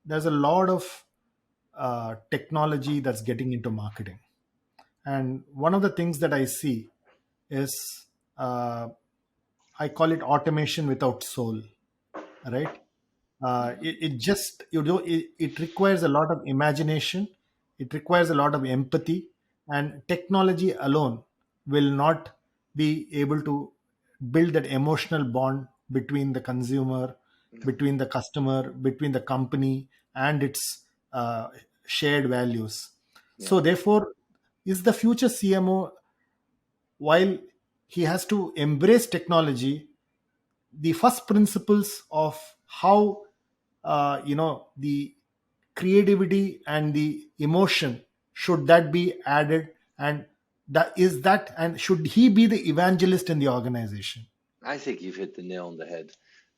there's a lot of technology that's getting into marketing. And one of the things that I see is uh, I call it automation without soul, right? Mhm. It just it requires a lot of imagination, it requires a lot of empathy, and technology alone will not be able to build that emotional bond between the consumer, No. between the customer, between the company and its shared values. Yeah. So therefore, is the future CMO, while he has to embrace technology, the first principles of how the creativity and the emotion should that be added, and that and should he be the evangelist in the organization? I think you've hit the nail on the head.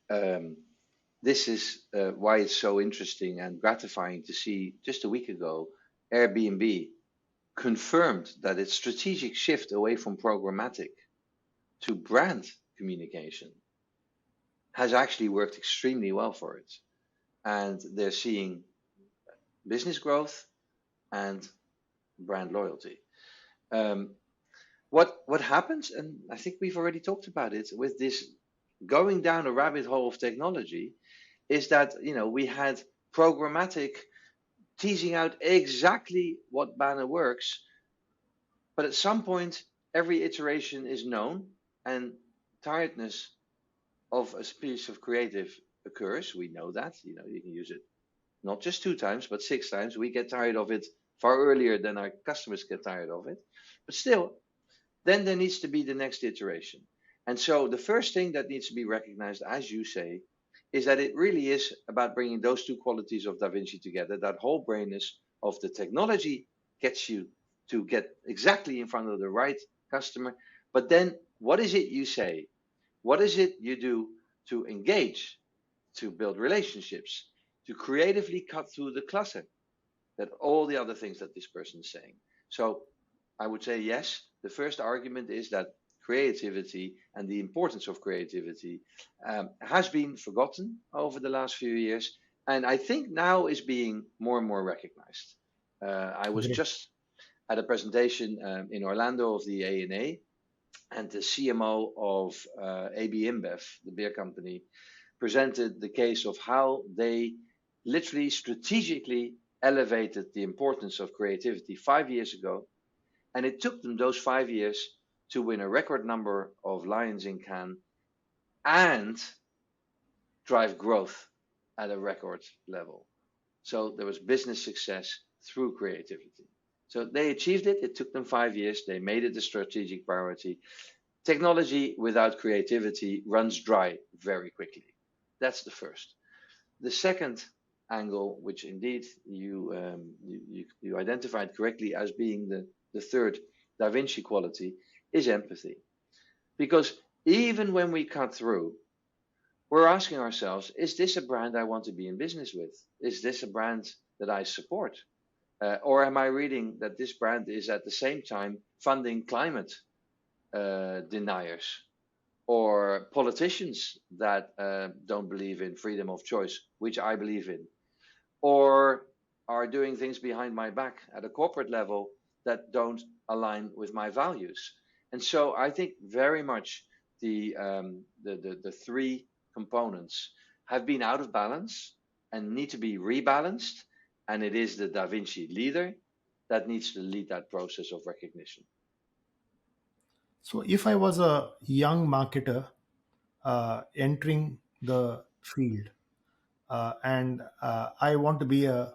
Um, this is why it's so interesting and gratifying to see just a week ago, Airbnb confirmed that its strategic shift away from programmatic to brand communication has actually worked extremely well for it. And they're seeing business growth and brand loyalty. Um, what happens, and I think we've already talked about it with this going down a rabbit hole of technology, is that we had programmatic teasing out exactly what banner works, but at some point every iteration is known and tiredness of a piece of creative occurs. We know that you can use it not just 2 times but 6 times. We get tired of it far earlier than our customers get tired of it, but still, then there needs to be the next iteration. And so the first thing that needs to be recognized, as you say, is that it really is about bringing those two qualities of Da Vinci together. That whole brainness of the technology gets you to get exactly in front of the right customer. But then what is it you say? What is it you do to engage, to build relationships, to creatively cut through the clutter that all the other things that this person is saying? So I would say yes. The first argument is that creativity and the importance of creativity has been forgotten over the last few years, and I think now is being more and more recognized. I was Great. just at a presentation in Orlando of the ANA, and the CMO of AB InBev, the beer company, presented the case of how they literally strategically elevated the importance of creativity 5 years ago. And it took them those 5 years to win a record number of Lions in Cannes and drive growth at a record level. So there was business success through creativity. So they achieved it. It took them 5 years. They made it a strategic priority. Technology without creativity runs dry very quickly. That's the first. The second angle, which indeed you identified correctly as being the third Da Vinci quality, is empathy. Because even when we cut through, we're asking ourselves, is this a brand I want to be in business with? Is this a brand that I support? Or am I reading that this brand is at the same time funding climate deniers or politicians that don't believe in freedom of choice, which I believe in, or are doing things behind my back at a corporate level that don't align with my values? And so I think very much the three components have been out of balance and need to be rebalanced. And it is the Da Vinci leader that needs to lead that process of recognition. So, if I was a young marketer entering the field, and I want to be a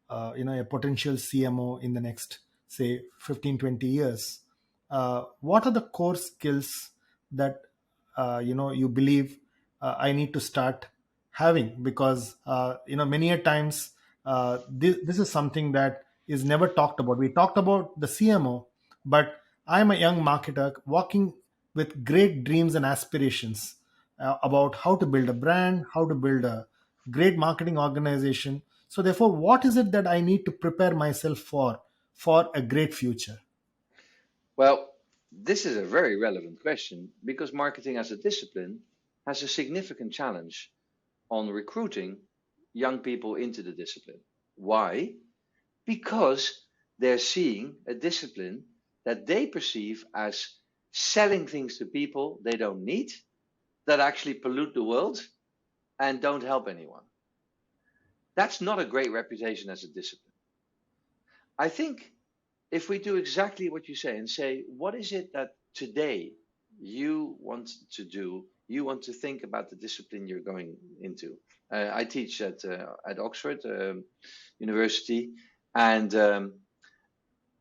potential CMO in the next, say, 15, 20 years, what are the core skills that you believe I need to start having? Because many a times this is something that is never talked about. We talked about the CMO, but I'm a young marketer walking with great dreams and aspirations about how to build a brand, how to build a great marketing organization. So therefore, what is it that I need to prepare myself for a great future? Well, this is a very relevant question because marketing as a discipline has a significant challenge on recruiting young people into the discipline. Why? Because they're seeing a discipline that they perceive as selling things to people they don't need, that actually pollute the world and don't help anyone. That's not a great reputation as a discipline. I think if we do exactly what you say and say, what is it that today you want to do? You want to think about the discipline you're going into. I teach at Oxford University, and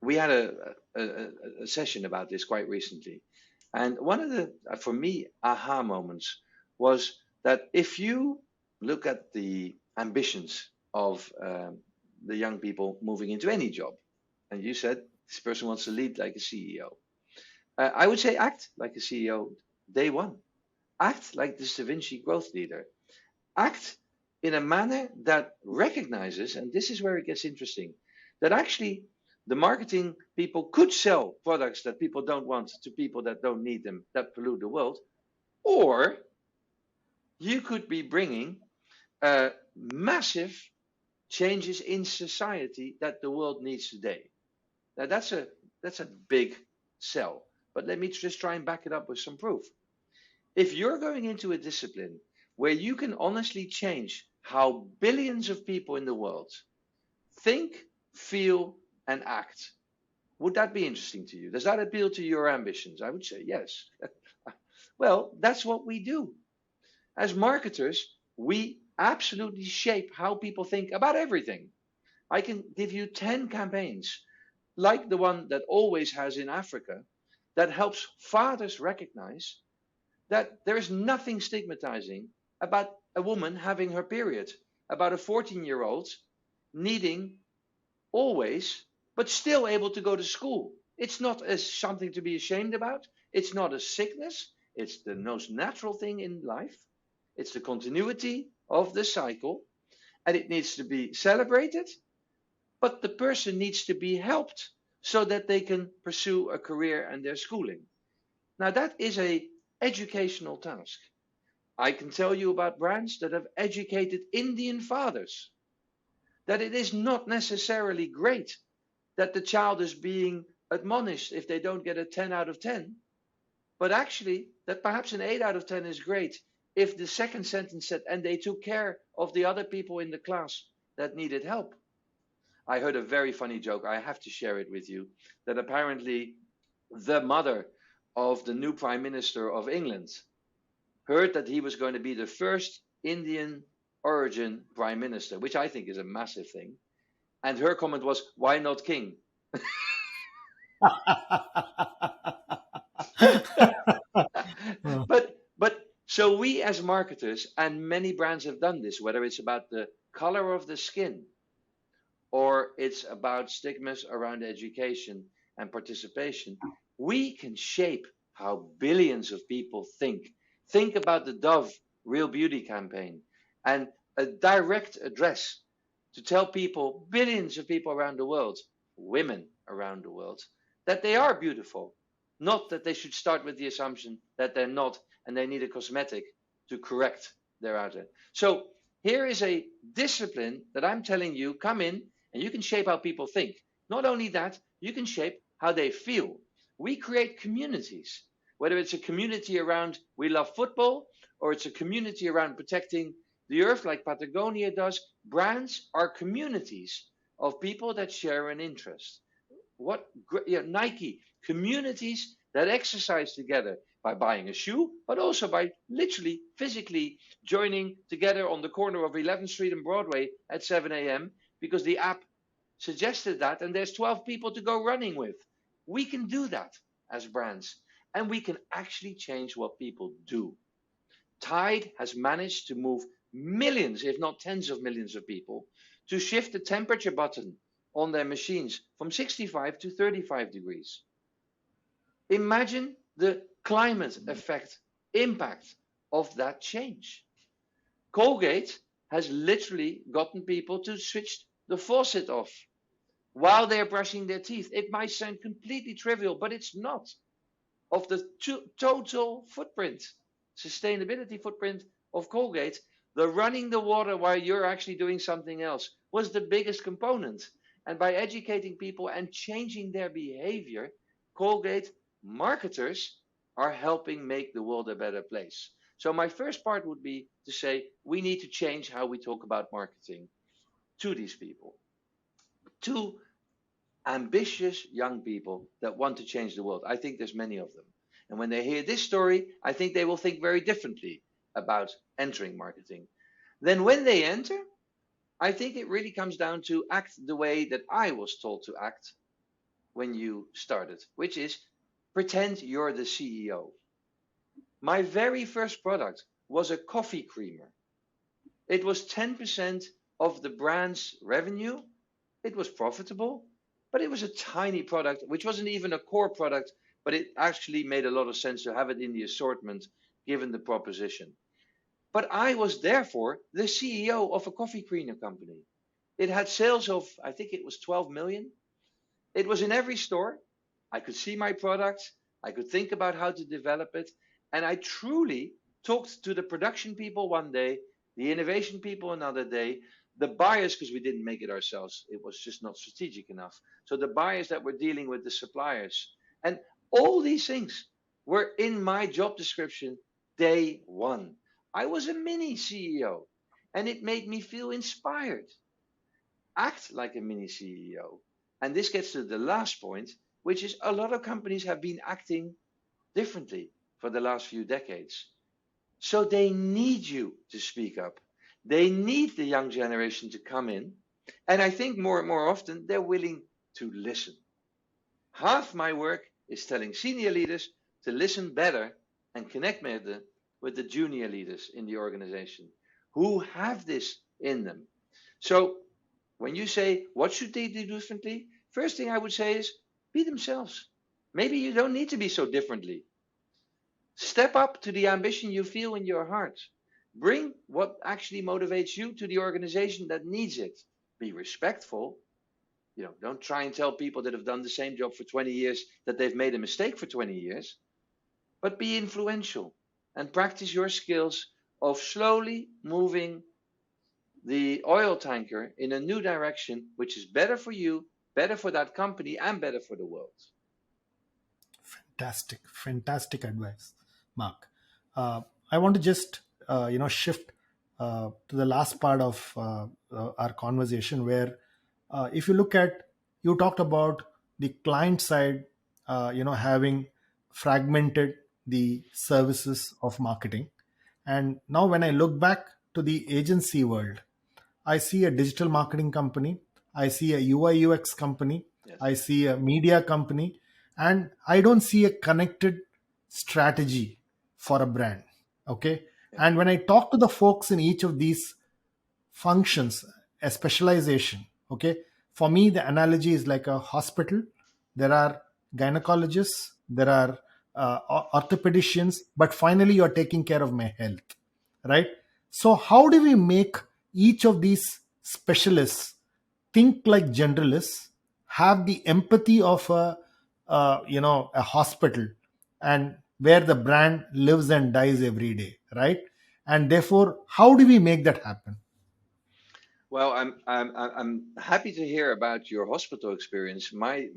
we had a session about this quite recently. And one of the, for me, aha moments was that if you look at the ambitions of the young people moving into any job, and you said this person wants to lead like a CEO, I would say act like a CEO day one. Act like this Da Vinci growth leader. Act in a manner that recognizes, and this is where it gets interesting, that actually the marketing people could sell products that people don't want to people that don't need them, that pollute the world, or you could be bringing massive changes in society that the world needs today. Now that's a big sell, but let me just try and back it up with some proof. If you're going into a discipline where you can honestly change how billions of people in the world think, feel, and act, would that be interesting to you? Does that appeal to your ambitions? I would say yes. Well, that's what we do. As marketers, we absolutely shape how people think about everything. I can give you 10 campaigns, like the one that Always has in Africa, that helps fathers recognize that there is nothing stigmatizing about a woman having her period, about a 14-year-old needing Always, but still able to go to school. It's not as something to be ashamed about. It's not a sickness. It's the most natural thing in life. It's the continuity of the cycle, and it needs to be celebrated, but the person needs to be helped so that they can pursue a career and their schooling. Now, that is a educational task. I can tell you about brands that have educated Indian fathers that it is not necessarily great that the child is being admonished if they don't get a 10 out of 10, but actually that perhaps an 8 out of 10 is great if the second sentence said, and they took care of the other people in the class that needed help. I heard a very funny joke. I have to share it with you. That apparently the mother of the new Prime Minister of England heard that he was going to be the first Indian origin Prime Minister, which I think is a massive thing. And her comment was, "Why not king?" But so we as marketers, and many brands have done this, whether it's about the color of the skin or it's about stigmas around education and participation, we can shape how billions of people think. Think about the Dove Real Beauty campaign and a direct address to tell people, billions of people around the world, women around the world, that they are beautiful, not that they should start with the assumption that they're not and they need a cosmetic to correct their outer. So here is a discipline that I'm telling you, come in and you can shape how people think. Not only that, you can shape how they feel. We create communities, whether it's a community around we love football or it's a community around protecting the earth like Patagonia does. Brands are communities of people that share an interest. What Nike, communities that exercise together by buying a shoe, but also by literally physically joining together on the corner of 11th Street and Broadway at 7 a.m. because the app suggested that and there's 12 people to go running with. We can do that as brands and we can actually change what people do. Tide has managed to move millions, if not tens of millions of people to shift the temperature button on their machines from 65 to 35 degrees. Imagine the climate effect impact of that change. Colgate has literally gotten people to switch the faucet off while they're brushing their teeth. It might sound completely trivial, but it's not. Of the total footprint, sustainability footprint of Colgate, the running the water while you're actually doing something else was the biggest component. And by educating people and changing their behavior, Colgate marketers are helping make the world a better place. So my first part would be to say we need to change how we talk about marketing to these people, to ambitious young people that want to change the world. I think there's many of them. And when they hear this story, I think they will think very differently about entering marketing. Then when they enter, I think it really comes down to act the way that I was told to act when you started, which is pretend you're the CEO. My very first product was a coffee creamer. It was 10% of the brand's revenue. It was profitable, but it was a tiny product, which wasn't even a core product, but it actually made a lot of sense to have it in the assortment given the proposition. But I was therefore the CEO of a coffee creamer company. It had sales of, I think it was 12 million. It was in every store. I could see my products. I could think about how to develop it. And I truly talked to the production people one day, the innovation people another day, the buyers, because we didn't make it ourselves. It was just not strategic enough. So the buyers that were dealing with the suppliers. And all these things were in my job description day one. I was a mini CEO and it made me feel inspired. Act like a mini CEO. And this gets to the last point, which is a lot of companies have been acting differently for the last few decades. So they need you to speak up. They need the young generation to come in. And I think more and more often they're willing to listen. Half my work is telling senior leaders to listen better and connect better with the junior leaders in the organization who have this in them. So when you say, what should they do differently? First thing I would say is be themselves. Maybe you don't need to be so differently. Step up to the ambition you feel in your heart. Bring what actually motivates you to the organization that needs it. Be respectful. Don't try and tell people that have done the same job for 20 years that they've made a mistake for 20 years. But be influential and practice your skills of slowly moving the oil tanker in a new direction, which is better for you, better for that company, and better for the world. fantastic advice, Mark. I want to just shift to the last part of our conversation, where if you look at, you talked about the client side, having fragmented the services of marketing, and now when I look back to the agency world, I see a digital marketing company, I see a UI UX company, Yes. I see a media company, and I don't see a connected strategy for a brand. Okay. Yeah. And when I talk to the folks in each of these functions, a specialization. Okay. For me, the analogy is like a hospital. There are gynecologists, there are orthopedicians, but finally you're taking care of my health, right? So how do we make each of these specialists think like generalists, have the empathy of a hospital, and where the brand lives and dies every day, right? And therefore, how do we make that happen? Well, I'm happy to hear about your hospital experience. My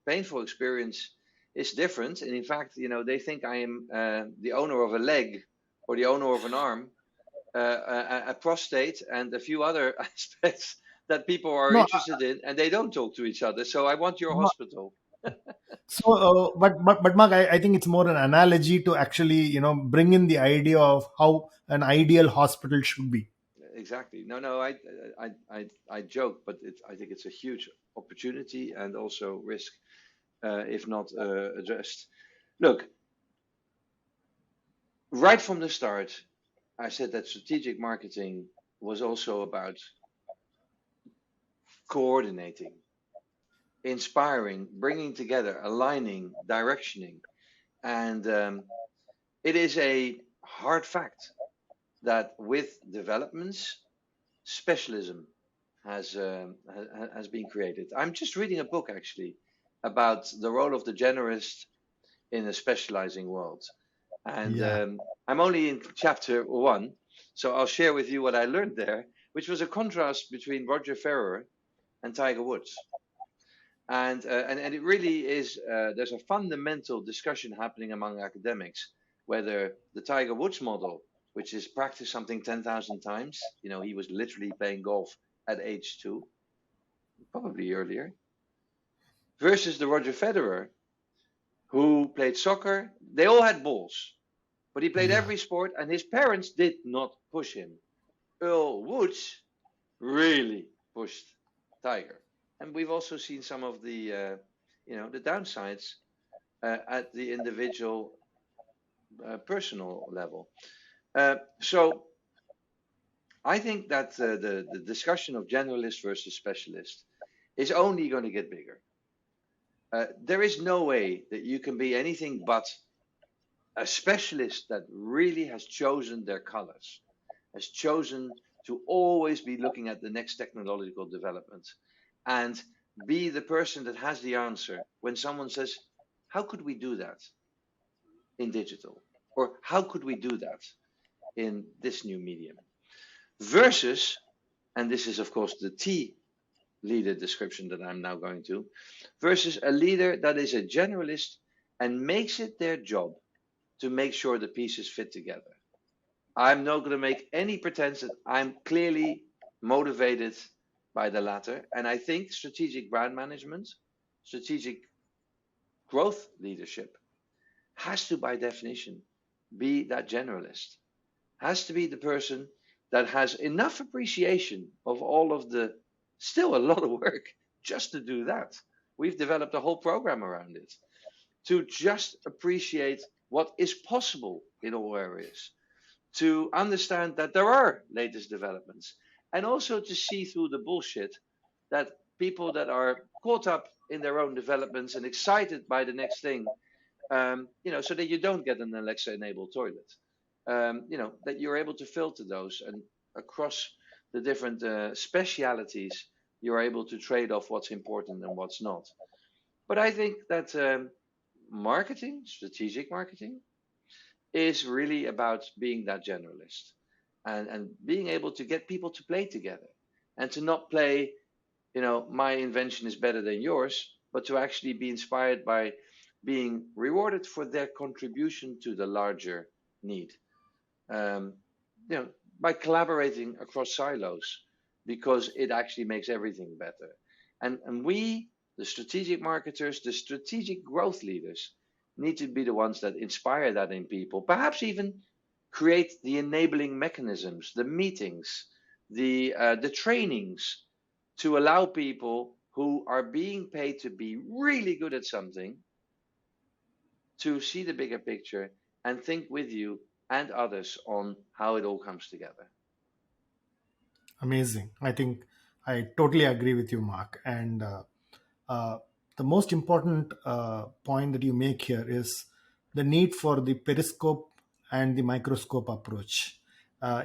painful experience is different, and in fact, they think I am the owner of a leg or the owner of an arm, a prostate, and a few other aspects that people are No, interested in, and they don't talk to each other. So I want your no. hospital. So, but Mark, I think it's more an analogy to actually, bring in the idea of how an ideal hospital should be. Exactly. No, no, I joke, but I think it's a huge opportunity and also risk if not addressed. Look, right from the start, I said that strategic marketing was also about coordinating, inspiring, bringing together, aligning, directioning. And it is a hard fact that with developments, specialism has been created. I'm just reading a book actually about the role of the generalist in a specializing world. And Yeah, I'm only in chapter one, so I'll share with you what I learned there, which was a contrast between Roger Federer and Tiger Woods. And it really is, there's a fundamental discussion happening among academics whether the Tiger Woods model, which is practice something 10,000 times, he was literally playing golf at age 2, probably earlier, versus the Roger Federer, who played soccer. They all had balls, but he played yeah, every sport, and his parents did not push him. Earl Woods really pushed Tiger, and we've also seen some of the downsides at the individual, personal level. So I think that the discussion of generalist versus specialist is only going to get bigger. There is no way that you can be anything but a specialist that really has chosen their colors, has chosen to always be looking at the next technological development and be the person that has the answer when someone says, how could we do that in digital? Or how could we do that in this new medium? Versus, and this is of course the T leader description that I'm now going to, versus a leader that is a generalist and makes it their job to make sure the pieces fit together. I'm not going to make any pretense that I'm clearly motivated by the latter. And I think strategic brand management, strategic growth leadership has to, by definition, be that generalist, has to be the person that has enough appreciation of all of the, still a lot of work just to do that. We've developed a whole program around it to just appreciate what is possible in all areas, to understand that there are latest developments, and also to see through the bullshit that people that are caught up in their own developments and excited by the next thing, so that you don't get an Alexa enabled toilet, that you're able to filter those, and across the different specialities, you're able to trade off what's important and what's not. But I think that marketing, strategic marketing, is really about being that generalist and being able to get people to play together and to not play, my invention is better than yours, but to actually be inspired by being rewarded for their contribution to the larger need. Um, you know, by collaborating across silos, because it actually makes everything better. And we, the strategic marketers, the strategic growth leaders, need to be the ones that inspire that in people. Perhaps even create the enabling mechanisms, the meetings, the trainings to allow people who are being paid to be really good at something to see the bigger picture and think with you and others on how it all comes together. Amazing. I think I totally agree with you, Mark. And uh, the most important point that you make here is the need for the periscope and the microscope approach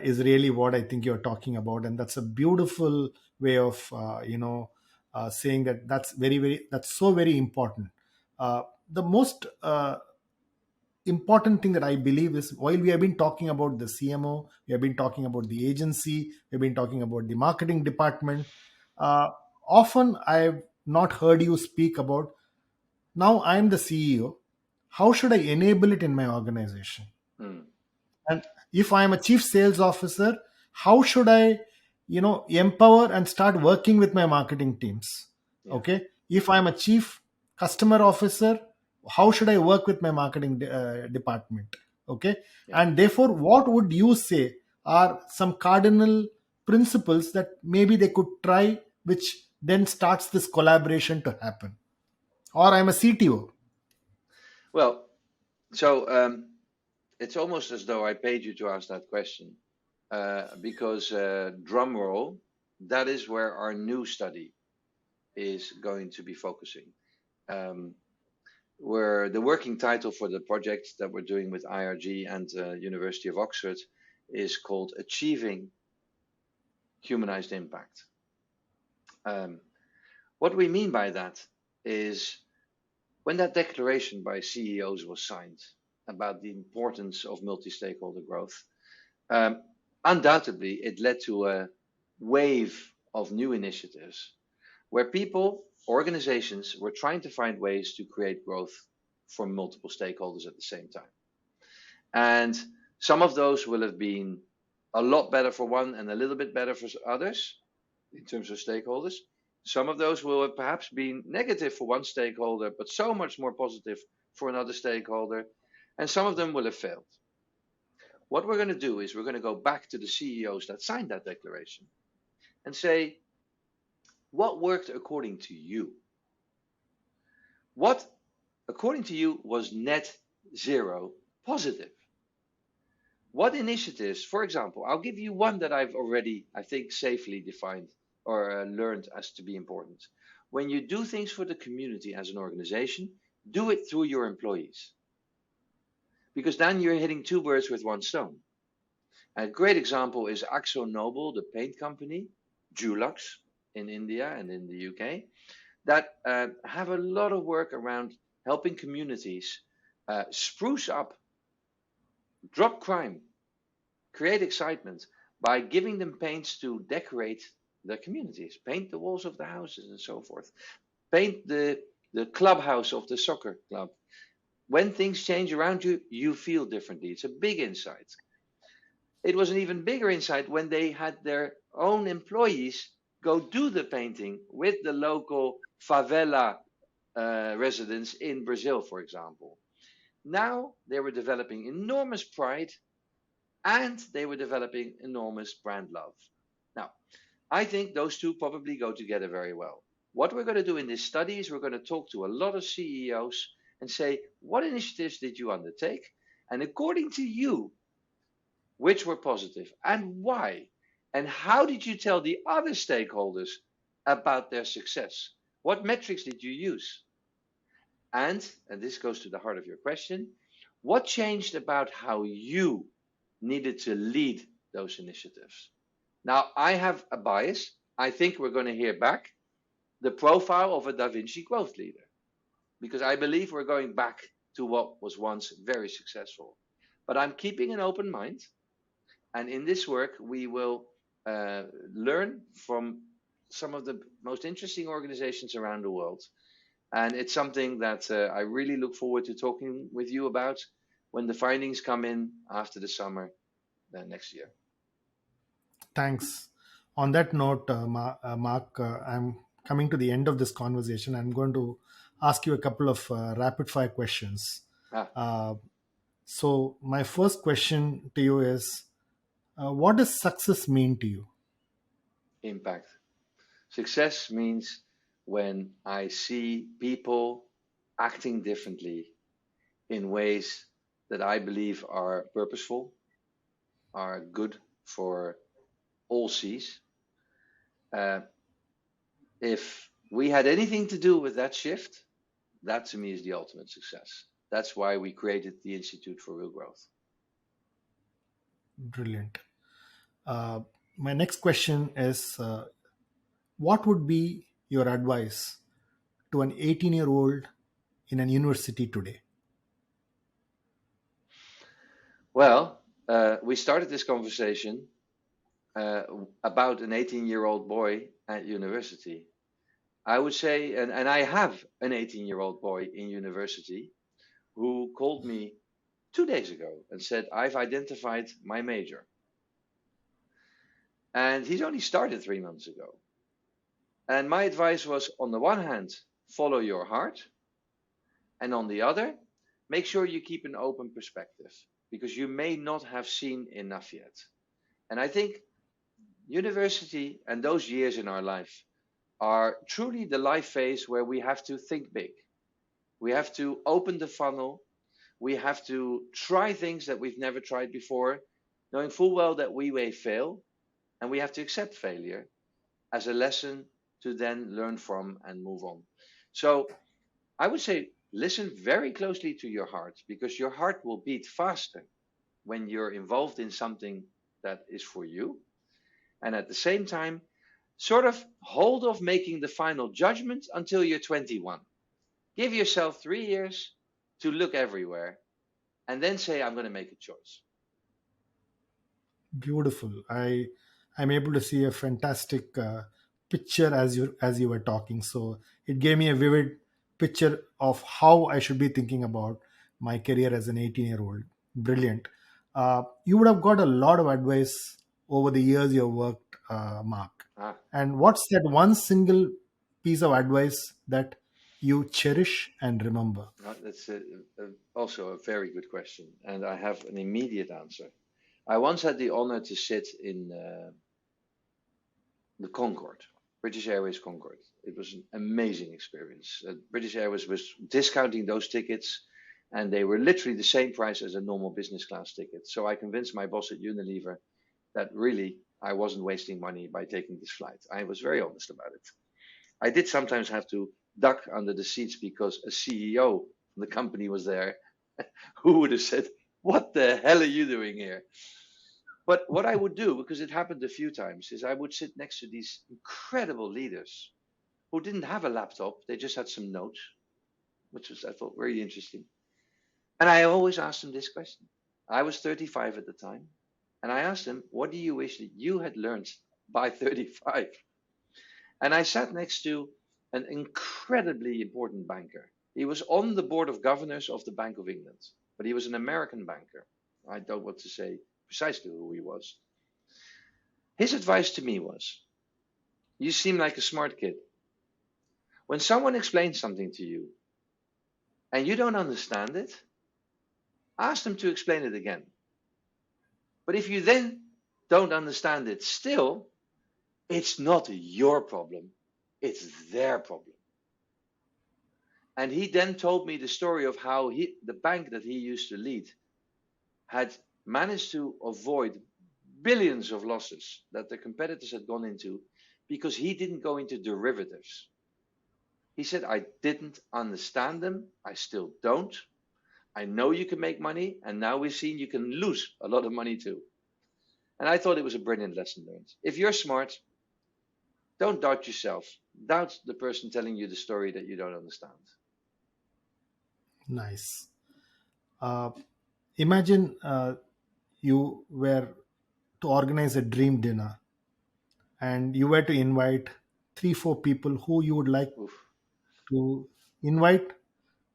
is really what I think you're talking about, and that's a beautiful way of saying that. That's so very important. The most important thing that I believe is, while we have been talking about the CMO, we have been talking about the agency, we have been talking about the marketing department. Uh, Often I've not heard you speak about, now I'm the CEO. How should I enable it in my organization? Hmm. And if I'm a chief sales officer, how should I, empower and start working with my marketing teams? Yeah, Okay. If I'm a chief customer officer, how should I work with my marketing department? Okay. yeah. And therefore, what would you say are some cardinal principles that maybe they could try, which then starts this collaboration to happen? Or I'm a CTO. Well, so it's almost as though I paid you to ask that question, because drum roll, that is where our new study is going to be focusing. Um, where the working title for the project that we're doing with IRG and University of Oxford is called Achieving Humanized Impact. Um, what we mean by that is, when that declaration by CEOs was signed about the importance of multi-stakeholder growth, um, undoubtedly it led to a wave of new initiatives where people, organizations were trying to find ways to create growth for multiple stakeholders at the same time. And some of those will have been a lot better for one and a little bit better for others in terms of stakeholders. Some of those will have perhaps been negative for one stakeholder, but so much more positive for another stakeholder. And some of them will have failed. What we're going to do is we're going to go back to the CEOs that signed that declaration and say, what worked according to you? What, according to you, was net zero positive? What initiatives, for example, I'll give you one that I've already, I think, safely defined or learned as to be important. When you do things for the community as an organization, do it through your employees, because then you're hitting two birds with one stone. A great example is Akzo Nobel, the paint company, Dulux in India and in the UK, that have a lot of work around helping communities spruce up, drop crime, create excitement by giving them paints to decorate their communities, paint the walls of the houses and so forth, paint the clubhouse of the soccer club. When things change around you, you feel differently. It's a big insight. It was an even bigger insight when they had their own employees go do the painting with the local favela residents in Brazil, for example. Now they were developing enormous pride and they were developing enormous brand love. Now, I think those two probably go together very well. What we're going to do in this study is we're going to talk to a lot of CEOs and say, what initiatives did you undertake? And according to you, which were positive and why? And how did you tell the other stakeholders about their success? What metrics did you use? And this goes to the heart of your question, what changed about how you needed to lead those initiatives? Now, I have a bias. I think we're going to hear back the profile of a Da Vinci growth leader, because I believe we're going back to what was once very successful. But I'm keeping an open mind. And in this work, we will learn from some of the most interesting organizations around the world And it's something that I really look forward to talking with you about when the findings come in after the summer next year. Thanks. On that note, Mark, I'm coming to the end of this conversation. I'm going to ask you a couple of rapid fire questions. Ah, Uh, so, my first question to you is, what does success mean to you? impact. Success means when I see people acting differently in ways that I believe are purposeful, are good for all C's. Uh, if we had anything to do with that shift, that to me is the ultimate success. That's why we created the Institute for Real Growth. Brilliant. Uh, my next question is, what would be your advice to an 18-year-old in an university today? Well, we started this conversation uh, about an 18-year-old boy at university. I would say, and I have an 18-year-old boy in university who called me 2 days ago and said, I've identified my major. And he's only started 3 months ago. And my advice was, on the one hand, follow your heart. And on the other, make sure you keep an open perspective because you may not have seen enough yet. And I think university and those years in our life are truly the life phase where we have to think big. We have to open the funnel. We have to try things that we've never tried before, knowing full well that we may fail. And we have to accept failure as a lesson to then learn from and move on. So I would say listen very closely to your heart because your heart will beat faster when you're involved in something that is for you. And at the same time, sort of hold off making the final judgment until you're 21. Give yourself 3 years to look everywhere and then say, I'm going to make a choice. Beautiful. I'm able to see a fantastic picture as you were talking. So it gave me a vivid picture of how I should be thinking about my career as an 18-year-old. Brilliant. You would have got a lot of advice over the years you have worked, Mark. Ah, And what's that one single piece of advice that you cherish and remember? that's also a very good question. And I have an immediate answer. I once had the honor to sit in the Concorde, British Airways Concorde. It was an amazing experience. British Airways was discounting those tickets, and they were literally the same price as a normal business class ticket. So I convinced my boss at Unilever that really I wasn't wasting money by taking this flight. I was very honest about it. I did sometimes have to duck under the seats because a CEO from the company was there who would have said, "What the hell are you doing here?" But what I would do, because it happened a few times, is I would sit next to these incredible leaders who didn't have a laptop. They just had some notes, which was, I thought, very interesting. And I always asked them this question. I was 35 at the time. And I asked them, what do you wish that you had learned by 35? And I sat next to an incredibly important banker. He was on the board of governors of the Bank of England, but he was an American banker. I don't want to say precisely who he was. His advice to me was, you seem like a smart kid. When someone explains something to you and you don't understand it, ask them to explain it again. But if you then don't understand it still, it's not your problem, it's their problem. And he then told me the story of how the bank that he used to lead had managed to avoid billions of losses that the competitors had gone into because he didn't go into derivatives. He said, I didn't understand them. I still don't. I know you can make money, and now we've seen you can lose a lot of money too. And I thought it was a brilliant lesson learned. If you're smart, don't doubt yourself. Doubt the person telling you the story that you don't understand. Nice. Uh, Imagine you were to organize a dream dinner and you were to invite 3 4 people who you would like Oof. to Invite,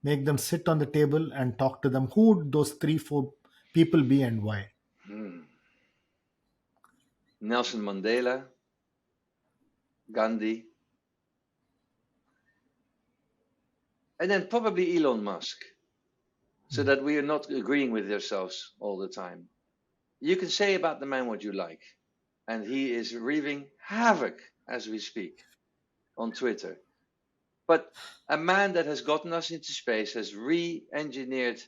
make them sit on the table and talk to them. Who would those three, four people be and why? Hmm. Nelson Mandela, Gandhi, and then probably Elon Musk, so that we are not agreeing with ourselves all the time. You can say about the man what you like, and he is wreaving havoc as we speak on Twitter. But a man that has gotten us into space has re engineered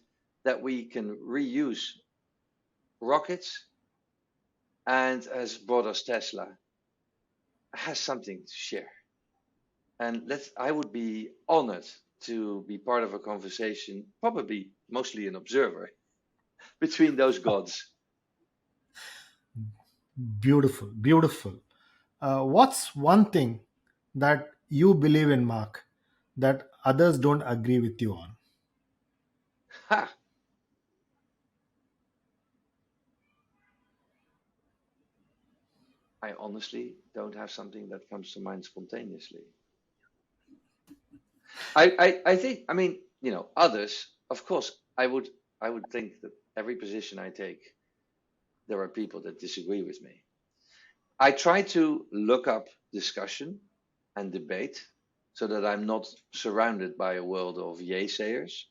that we can reuse rockets and has brought us Tesla, has something to share. And I would be honored to be part of a conversation, probably mostly an observer, between those gods. Beautiful, beautiful. What's one thing that you believe in, Mark, that others don't agree with you on? Ha! I honestly don't have something that comes to mind spontaneously. I think, I mean, others, of course, I would think that every position I take, there are people that disagree with me. I try to look up discussion and debate so that I'm not surrounded by a world of yay sayers.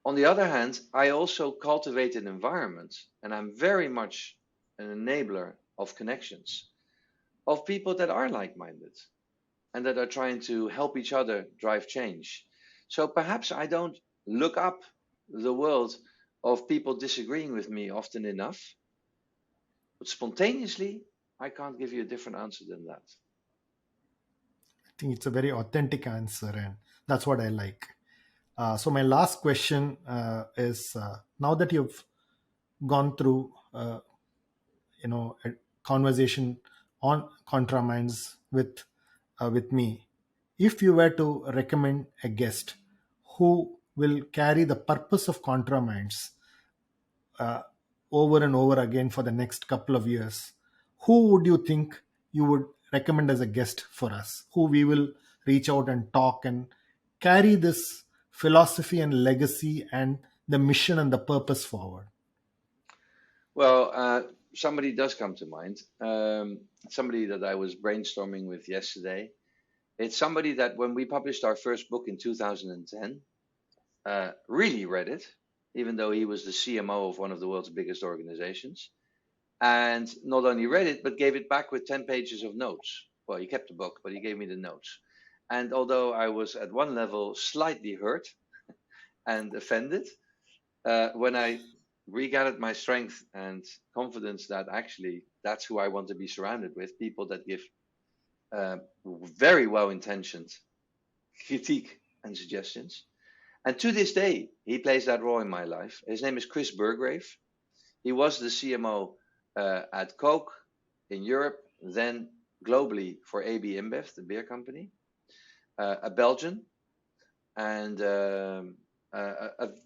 On the other hand, I also cultivate an environment, and I'm very much an enabler of connections, of people that are like minded and that are trying to help each other drive change. So perhaps I don't look up the world of people disagreeing with me often enough, but spontaneously, I can't give you a different answer than that. I think it's a very authentic answer, and that's what I like. So, my last question is, now that you've gone through a conversation on contraminds with me, if you were to recommend a guest who will carry the purpose of contraminds uh, over and over again for the next couple of years, who would you think you would recommend as a guest for us, who we will reach out and talk and carry this philosophy and legacy and the mission and the purpose forward? Well, somebody does come to mind. Somebody that I was brainstorming with yesterday. It's somebody that when we published our first book in 2010, really read it, even though he was the CMO of one of the world's biggest organizations. And not only read it, but gave it back with 10 pages of notes. Well, he kept the book, but he gave me the notes. And although I was at one level slightly hurt and offended, when I regathered my strength and confidence that actually that's who I want to be surrounded with, people that give very well intentioned critique and suggestions. And to this day, he plays that role in my life. His name is Chris Burgrave. He was the CMO at Coke in Europe, then globally for AB InBev, the beer company, a Belgian, and a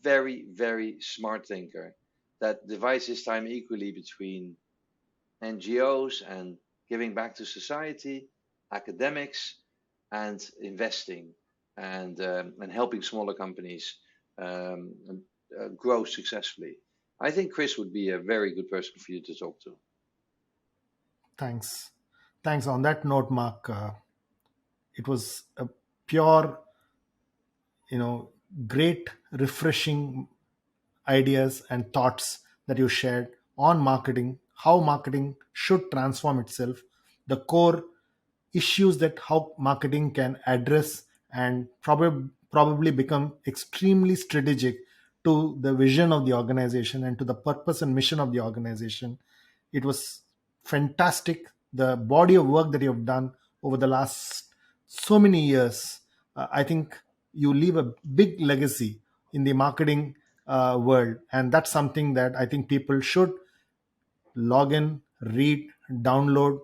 very, very smart thinker that divides his time equally between NGOs and giving back to society, academics, and investing and helping smaller companies grow successfully. I think Chris would be a very good person for you to talk to. Thanks. Thanks. On that note, Mark, it was a pure, great, refreshing ideas and thoughts that you shared on marketing, how marketing should transform itself, the core issues that how marketing can address and probably become extremely strategic to the vision of the organization and to the purpose and mission of the organization. It was fantastic. The body of work that you have done over the last so many years, I think you leave a big legacy in the marketing world, and that's something that I think people should log in, read, download,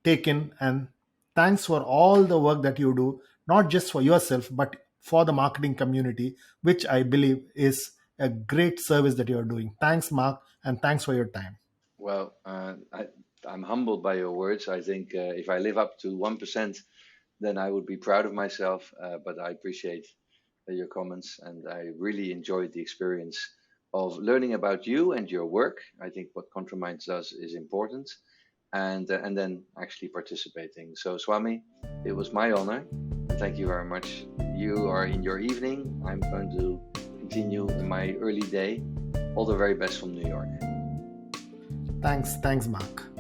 take in. And thanks for all the work that you do, not just for yourself but for the marketing community, which I believe is a great service that you are doing. Thanks, Mark, and thanks for your time. Well, I'm humbled by your words. I think if I live up to 1% then I would be proud of myself. But I appreciate your comments, and I really enjoyed the experience of learning about you and your work. I think what Contraminds does is important, and then actually participating. So, Swami, it was my honor, and thank you very much. You are in your evening. I'm going to continue in my early day. All the very best from New York. Thanks, Mark.